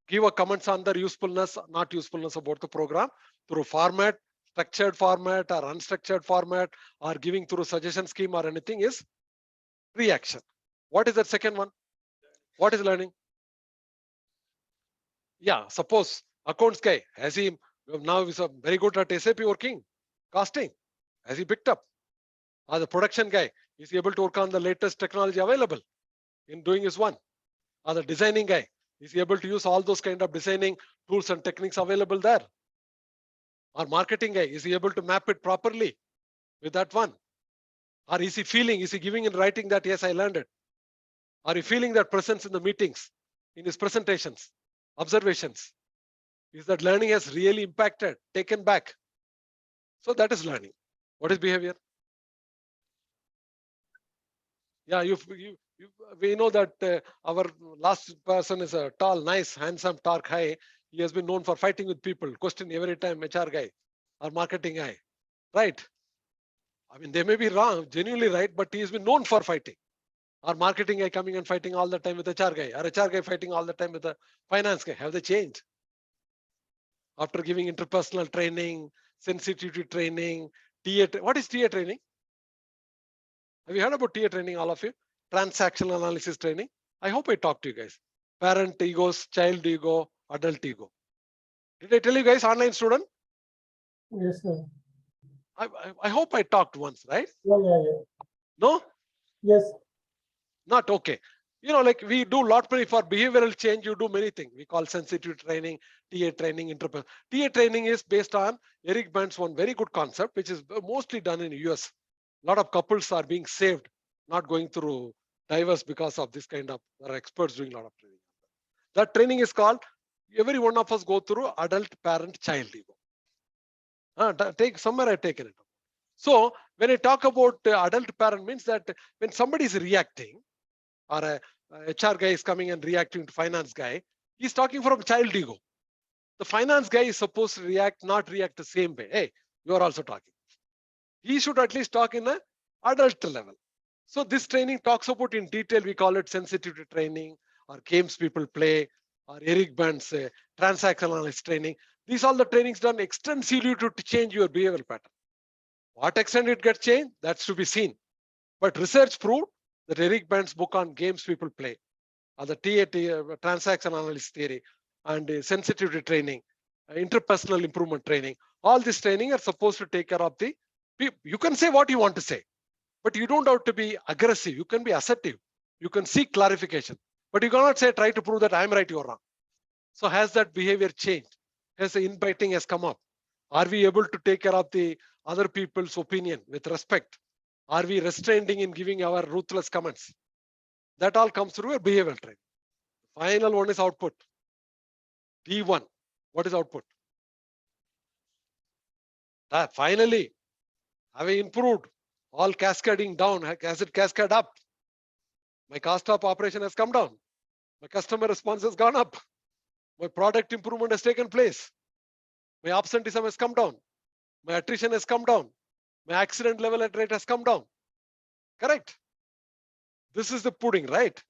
give a comments on the usefulness, not usefulness about the program through format, structured format or unstructured format, or giving through suggestion scheme or anything is reaction. What is that second one? What is learning? Yeah, suppose accounts guy, has he now is a very good at SAP working, costing, has he picked up? Or the production guy, is he able to work on the latest technology available in doing his one? Or the designing guy, is he able to use all those kind of designing tools and techniques available there? Or marketing guy, is he able to map it properly with that one? Or is he feeling, is he giving in writing that, yes, I learned it? Are you feeling that presence in the meetings, in his presentations, observations? Is that learning has really impacted, taken back? So that is learning. What is behavior? Yeah, we know that our last person is a tall, nice, handsome, dark, high. He has been known for fighting with people, question every time, HR guy or marketing guy, right? I mean, they may be wrong, genuinely right, but he has been known for fighting. Or marketing guy coming and fighting all the time with HR guy, or HR guy fighting all the time with the finance guy. Have they changed? After giving interpersonal training, sensitivity training, TA, what is TA training? Have you heard about TA training, all of you? Transactional analysis training. I hope I talked to you guys. Parent egos, child ego, adult ego. Did I tell you guys, online student? Yes, sir. I hope I talked once, right? Yeah. No? Yes. Not okay. Like we do lot many for behavioral change, you do many things. We call sensitive training, TA training, interpersonal. TA training is based on Eric Bern's one very good concept, which is mostly done in US. A lot of couples are being saved, not going through divorce because of this kind of, there are experts doing a lot of training. That training is called, every one of us go through adult, parent, child ego. Somewhere I've taken it. So when I talk about adult parent means that when somebody is reacting, or a HR guy is coming and reacting to finance guy, he's talking from child ego. The finance guy is supposed to not react the same way. Hey, you are also talking. He should at least talk in an adult level. So this training talks about in detail, we call it sensitivity training, or games people play, or Eric Bern's transactional analysis training. These are the trainings done extensively to change your behavioral pattern. What extent it gets changed, that's to be seen. But research proved that Eric Bern's book on games people play, or the TAT transaction analysis theory, and sensitivity training, interpersonal improvement training, all this training are supposed to take care of the people. You can say what you want to say, but you don't have to be aggressive. You can be assertive. You can seek clarification, but you cannot say, try to prove that I'm right, you're wrong. So has that behavior changed? Has the infighting has come up? Are we able to take care of the other people's opinion with respect? Are we restraining in giving our ruthless comments? That all comes through a behavioral training. Final one is output. D1. What is output? Finally, having improved, all cascading down, as it cascade up. My cost of operation has come down. My customer response has gone up. My product improvement has taken place. My absenteeism has come down. My attrition has come down. My accident level at rate has come down. Correct? This is the pudding, right?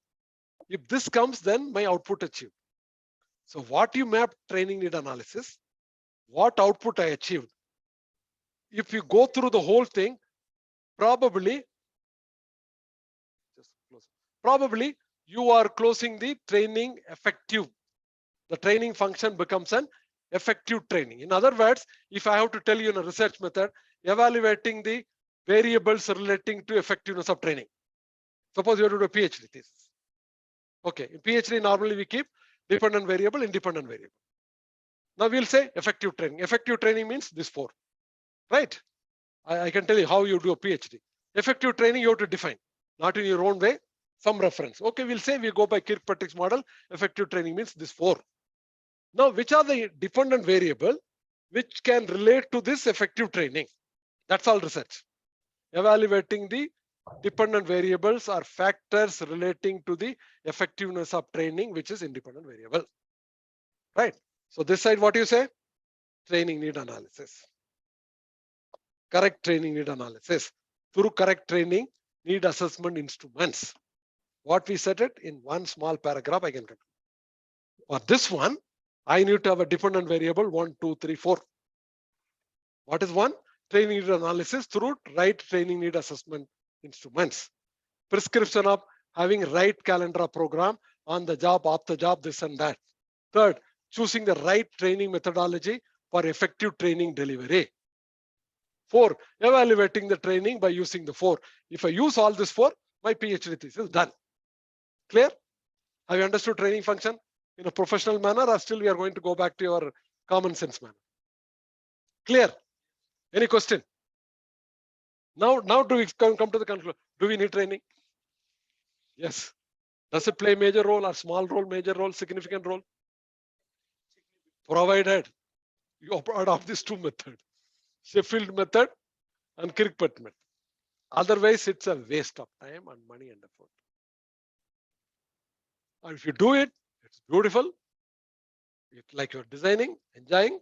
If this comes, then my output achieved. So what you map training need analysis, what output I achieved. If you go through the whole thing, probably you are closing the training effective. The training function becomes an effective training. In other words, if I have to tell you in a research method, evaluating the variables relating to effectiveness of training. Suppose you have to do a PhD thesis. Okay, in PhD normally we keep dependent variable, independent variable. Now we'll say effective training. Effective training means this 4, right? I can tell you how you do a PhD. Effective training you have to define, not in your own way, some reference. Okay, we'll say we go by Kirkpatrick's model. Effective training means this 4. Now, which are the dependent variable which can relate to this effective training? That's all research. Evaluating the dependent variables or factors relating to the effectiveness of training, which is independent variable. Right? So this side, what you say? Training need analysis. Correct training need analysis. Through correct training need assessment instruments. What we said it in one small paragraph, I can conclude. For this one, I need to have a dependent variable 1, 2, 3, 4. What is one? Training need analysis through right training need assessment instruments. Prescription of having right calendar program on the job, off the job, this and that. Third, choosing the right training methodology for effective training delivery. 4, evaluating the training by using the 4. If I use all this 4, my PhD thesis is done. Clear? Have you understood training function in a professional manner, or still we are going to go back to your common sense manner? Clear? Any question? Now do we come to the conclusion? Do we need training? Yes. Does it play major role or small role, major role, significant role? Provided you adopt these 2 methods, Sheffield method and Kirkpatrick method. Otherwise, it's a waste of time and money and effort. And if you do it, it's beautiful. It's like you're designing, enjoying.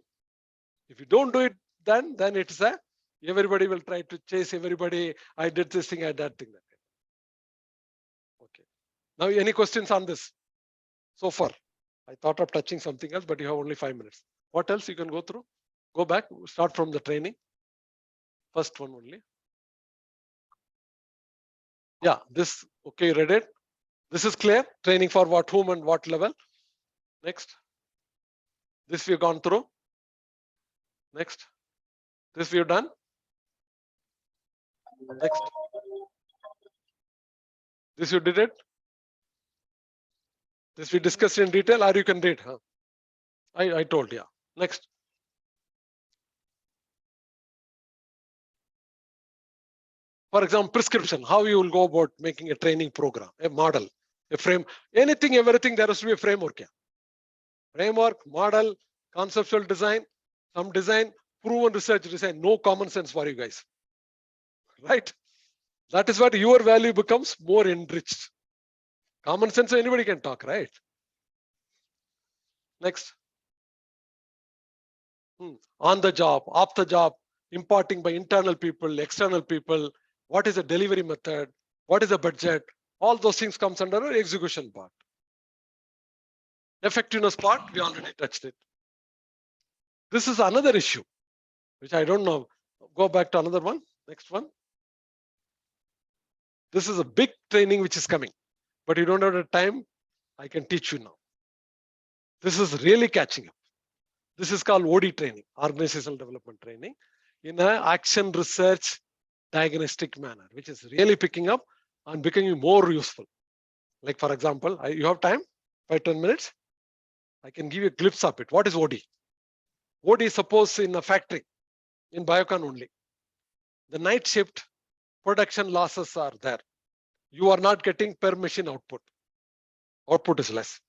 If you don't do it, then it's a everybody will try to chase everybody. I did this thing, I did that thing. Okay. Now, any questions on this so far? I thought of touching something else, but you have only 5 minutes. What else you can go through? Go back, start from the training. First one only. Yeah, this, okay, read it. This is clear. Training for what, whom, and what level. Next. This we've gone through. Next. This we've done. Next. This you did it. This we discussed in detail, or you can read. Huh? I told you. Yeah. Next. For example, prescription, how you will go about making a training program, a model, a frame, anything, everything, there has to be a framework. Yeah. Framework, model, conceptual design, some design, proven research design, no common sense for you guys. Right? That is what your value becomes more enriched. Common sense, anybody can talk, right? Next. On the job, off the job, imparting by internal people, external people. What is a delivery method? What is a budget? All those things comes under our execution part. Effectiveness part, we already touched it. This is another issue, which I don't know. Go back to another one. Next one. This is a big training which is coming, but you don't have the time. I can teach you now. This is really catching up. This is called OD training, organizational development training, in an action research diagnostic manner, which is really picking up and becoming more useful. Like, for example, you have time, 5-10 minutes. I can give you a glimpse of it. What is OD? OD, suppose in a factory, in Biocon only. The night shift production losses are there. You are not getting per machine output. Output is less.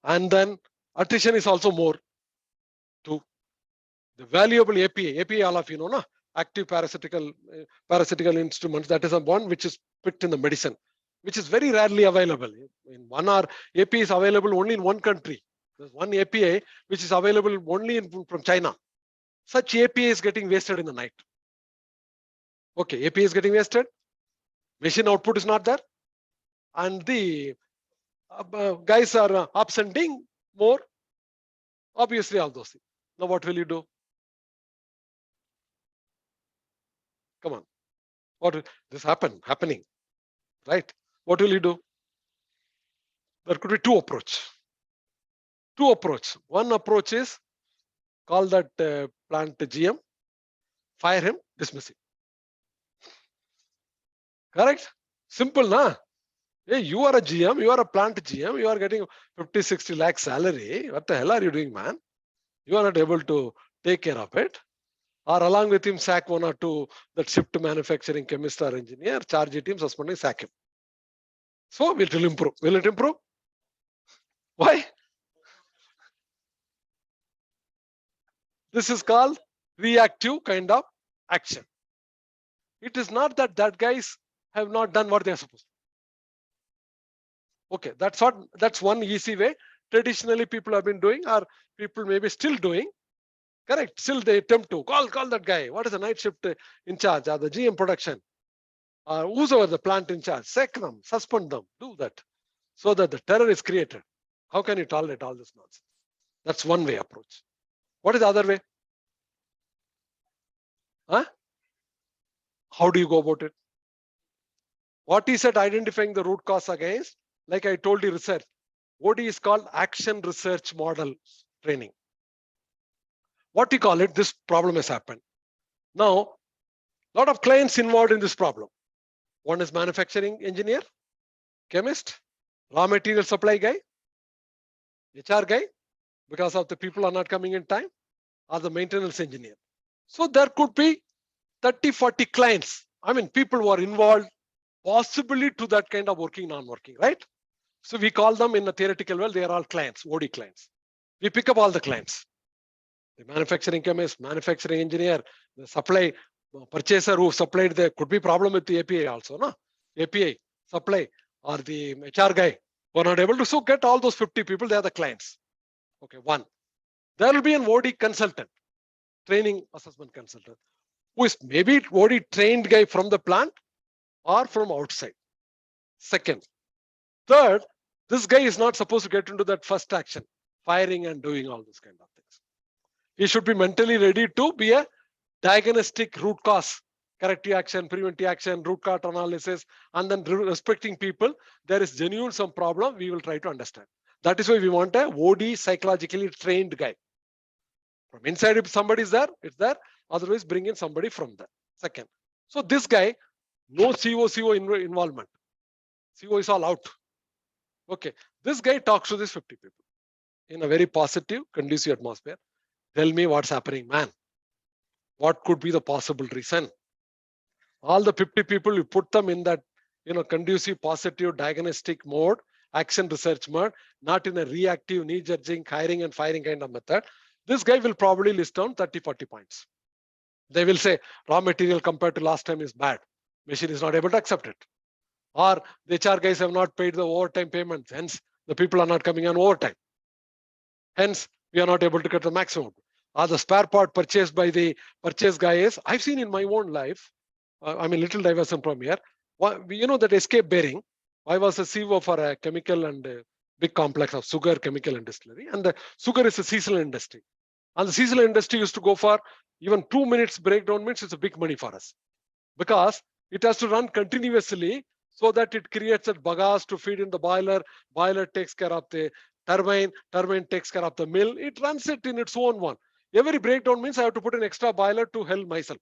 And then attrition is also more. Too. The valuable API all of you know, na? Active parasitical instruments, that is a one which is picked in the medicine, which is very rarely available. In 1 hour, API is available only in one country. There's one API which is available only from China. Such API is getting wasted in the night. Okay, API is getting wasted. Machine output is not there. And the guys are absenting more. Obviously, all those things. Now, what will you do? Come on. What this happening, right? What will you do? There could be two approach. One approach is call that plant GM, fire him, dismiss him. Correct? Simple, na? Hey, you are a GM, you are a plant GM, you are getting 50-60 lakh salary. What the hell are you doing, man? You are not able to take care of it. Or along with him, sack 1 or 2 that shift to manufacturing chemist or engineer, charge it him, suspending, sack him. So it will improve. Will it improve? Why? This is called reactive kind of action. It is not that guys have not done what they are supposed to. Okay, that's one easy way. Traditionally, people have been doing, or people may be still doing. Correct. Still they attempt to call that guy. What is the night shift in charge, or the GM production, or who's over the plant in charge? Sack them, suspend them, do that, so that the terror is created. How can you tolerate all this nonsense? That's one way approach. What is the other way? Huh? How do you go about it? What is it identifying the root cause against? Like I told you, research. What is called action research model training. What you call it, this problem has happened. Now, a lot of clients involved in this problem. One is manufacturing engineer, chemist, raw material supply guy, HR guy, because of the people are not coming in time, or the maintenance engineer. So there could be 30-40 clients. I mean, people who are involved possibly to that kind of working, non-working, right? So we call them in a theoretical world, they are all clients, OD clients. We pick up all the clients. The manufacturing chemist, manufacturing engineer, the supply purchaser who supplied, there could be problem with the API also, no? API supply, or the HR guy who are not able to, so get all those 50 people, they are the clients. Okay, one. There will be an OD consultant, training assessment consultant, who is maybe OD trained guy from the plant or from outside. Second. Third, this guy is not supposed to get into that first action, firing and doing all this kind of things. He should be mentally ready to be a diagnostic root cause, corrective action, preventive action, root cause analysis, and then respecting people. There is genuine some problem, we will try to understand. That is why we want a OD psychologically trained guy. From inside, if somebody is there, it's there. Otherwise, bring in somebody from there. Second. So this guy, no CO involvement. CO is all out. Okay. This guy talks to these 50 people in a very positive, conducive atmosphere. Tell me what's happening, man. What could be the possible reason? All the 50 people, you put them in that, conducive, positive, diagnostic mode, action research mode, not in a reactive, knee-jerking, hiring and firing kind of method. This guy will probably list down 30-40 points. They will say raw material compared to last time is bad. Machine is not able to accept it. Or the HR guys have not paid the overtime payments. Hence, the people are not coming on overtime. Hence, we are not able to get the maximum. Or the spare part purchased by the purchase guy is, I've seen in my own life, I'm a little diversion from here. You know that escape bearing. I was a CEO for a chemical and a big complex of sugar, chemical and distillery. And the sugar is a seasonal industry. And the seasonal industry used to go for even 2 minutes breakdown means it's a big money for us. Because it has to run continuously so that it creates a bagasse to feed in the boiler takes care of the turbine takes care of the mill, it runs it in its own one. Every breakdown means I have to put an extra boiler to help myself.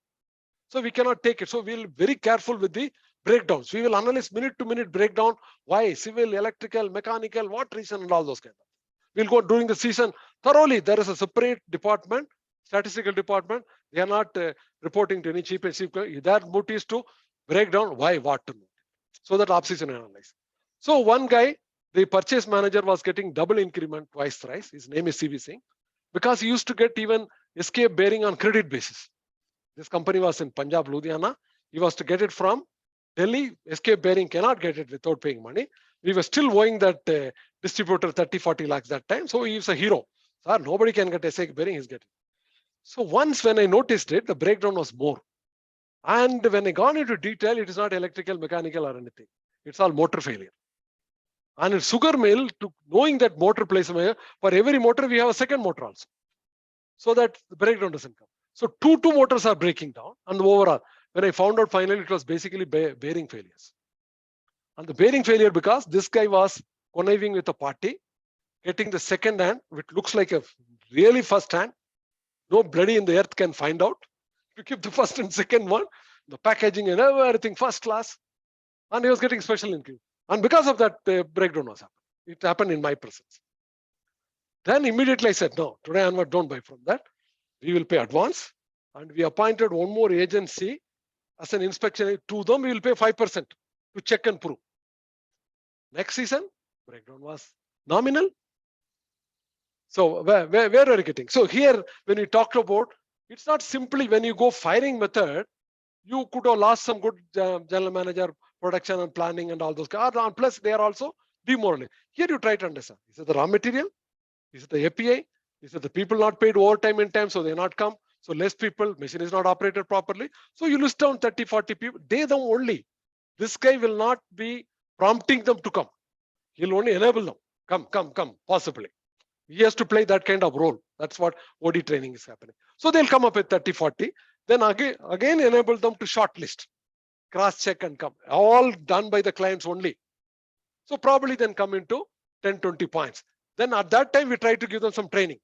So we cannot take it. So we'll be very careful with the breakdowns. We will analyze minute to minute breakdown. Why? Civil, electrical, mechanical, what reason and all those kind of. We'll go during the season thoroughly. There is a separate department statistical department, they are not reporting to any chief and chief. Their motive is to break down why, what to know, so that off-season analyze. So one guy, the purchase manager, was getting double increment twice, thrice. His name is CV Singh, because he used to get even escape bearing on credit basis. This company was in Punjab, Ludhiana. He was to get it from Delhi. Escape bearing cannot get it without paying money. We were still owing that distributor 30-40 lakhs that time. So he's a hero. Sir, nobody can get escape bearing, he's getting. So once when I noticed it, the breakdown was more. And when I gone into detail, it is not electrical, mechanical or anything. It's all motor failure. And in sugar mill, to knowing that motor plays a major, for every motor, we have a second motor also. So that the breakdown doesn't come. So two motors are breaking down. And overall, when I found out finally, it was basically bearing failures. And the bearing failure because this guy was conniving with a party, getting the second hand, which looks like a really first hand. Nobody in the earth can find out. To keep the first and second one, the packaging and everything first class. And he was getting special income. And because of that, the breakdown was happening. It happened in my presence. Then immediately I said, no, today onward, don't buy from that. We will pay advance. And we appointed one more agency as an inspection. To them, we will pay 5% to check and prove. Next season, breakdown was nominal. So where are you getting? So here, when we talked about, it's not simply when you go firing method, you could have lost some good general manager, production and planning and all those. And plus, they are also demoralized. Here you try to understand. Is it the raw material? Is it the API? Is it the people not paid overtime in time, so they not come? So less people, machine is not operated properly. So you list down 30, 40 people. They them only. This guy will not be prompting them to come. He'll only enable them. Come, possibly. He has to play that kind of role. That's what OD training is happening. So they'll come up with 30, 40. Then again enable them to shortlist, cross-check and come. All done by the clients only. So probably then come into 10, 20 points. Then at that time, we try to give them some training.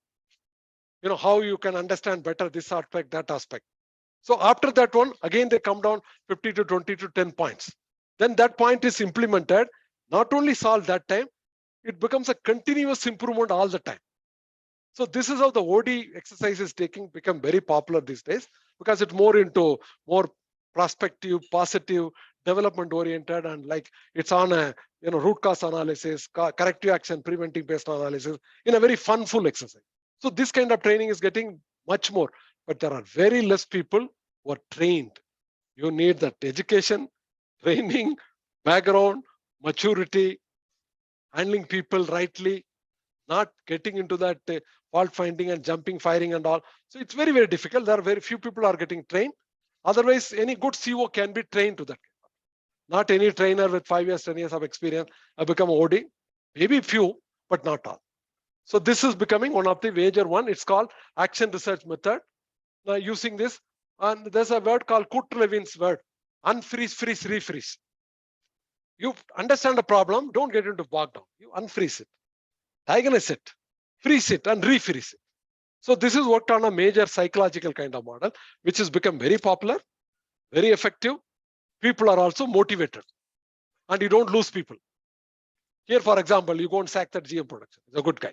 You know, how you can understand better this aspect, that aspect. So after that one, again, they come down 50 to 20 to 10 points. Then that point is implemented, not only solved that time, it becomes a continuous improvement all the time. So this is how the OD exercise is become very popular these days, because it's more into more prospective, positive, development oriented, and like it's on a root cause analysis, corrective action, preventive based analysis in a very funful exercise. So this kind of training is getting much more, but there are very less people who are trained. You need that education, training, background, maturity, handling people rightly, not getting into that fault finding and jumping, firing and all. So it's very, very difficult. There are very few people are getting trained. Otherwise, any good CO can be trained to that. Not any trainer with 5 years, 10 years of experience have become OD. Maybe few, but not all. So this is becoming one of the major one. It's called action research method. Now using this, and there's a word called Kurt-Levin's word, unfreeze, freeze, refreeze. You understand the problem, don't get into bogged down. You unfreeze it, diagnose it, freeze it, and refreeze it. So this is worked on a major psychological kind of model, which has become very popular, very effective. People are also motivated, and you don't lose people. Here, for example, you go and sack that GM production. He's a good guy.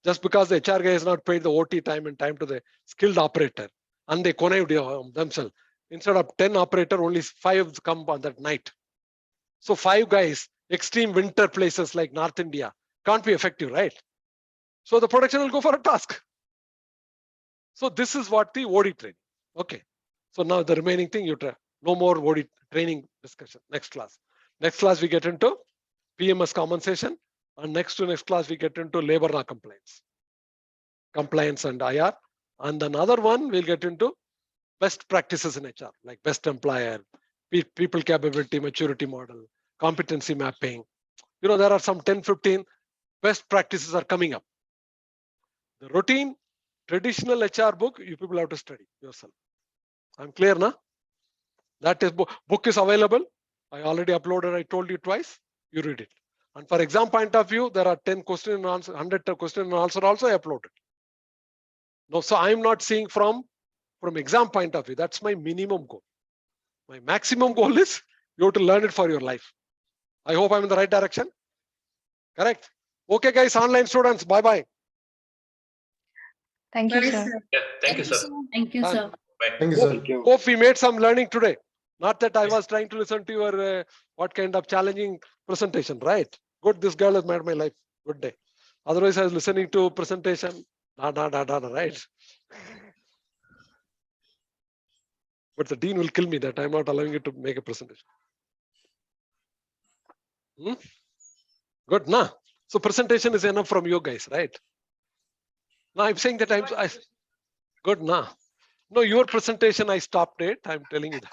Just because the HR guy has not paid the OT time and time to the skilled operator, and they connived themselves. Instead of 10 operator, only 5 come on that night. So 5 guys, extreme winter places like North India, can't be effective, right? So the production will go for a task. So this is what the OD training. Okay. So now the remaining thing, you try. No more OD training discussion. Next class. Next class, we get into PMS compensation. And next to next class, we get into labor law compliance and IR. And another one, we'll get into best practices in HR, like best employer, people capability, maturity model, competency mapping. There are some 10, 15 best practices are coming up. The routine, traditional HR book, you people have to study yourself. I'm clear now? That is book is available. I already uploaded, I told you twice, you read it. And for exam point of view, there are 10 question and answer, 100 question and answer also I uploaded. No, so I'm not seeing from exam point of view, that's my minimum goal. My maximum goal is you have to learn it for your life. I hope I'm in the right direction. Correct? Okay, guys, online students, bye-bye. Thank you, Well, sir. sir. Yeah, thank you, sir. Thank you, Done. sir. Bye. Thank you, sir. Hope we made some learning today. Not that I was trying to listen to your what kind of challenging presentation, right? Good, this girl has made my life. Good day. Otherwise, I was listening to presentation. Right? But the dean will kill me that I'm not allowing you to make a presentation. Good, nah. So presentation is enough from you guys, right? Now I'm saying that I good, nah. No, your presentation I stopped it. I'm telling you that.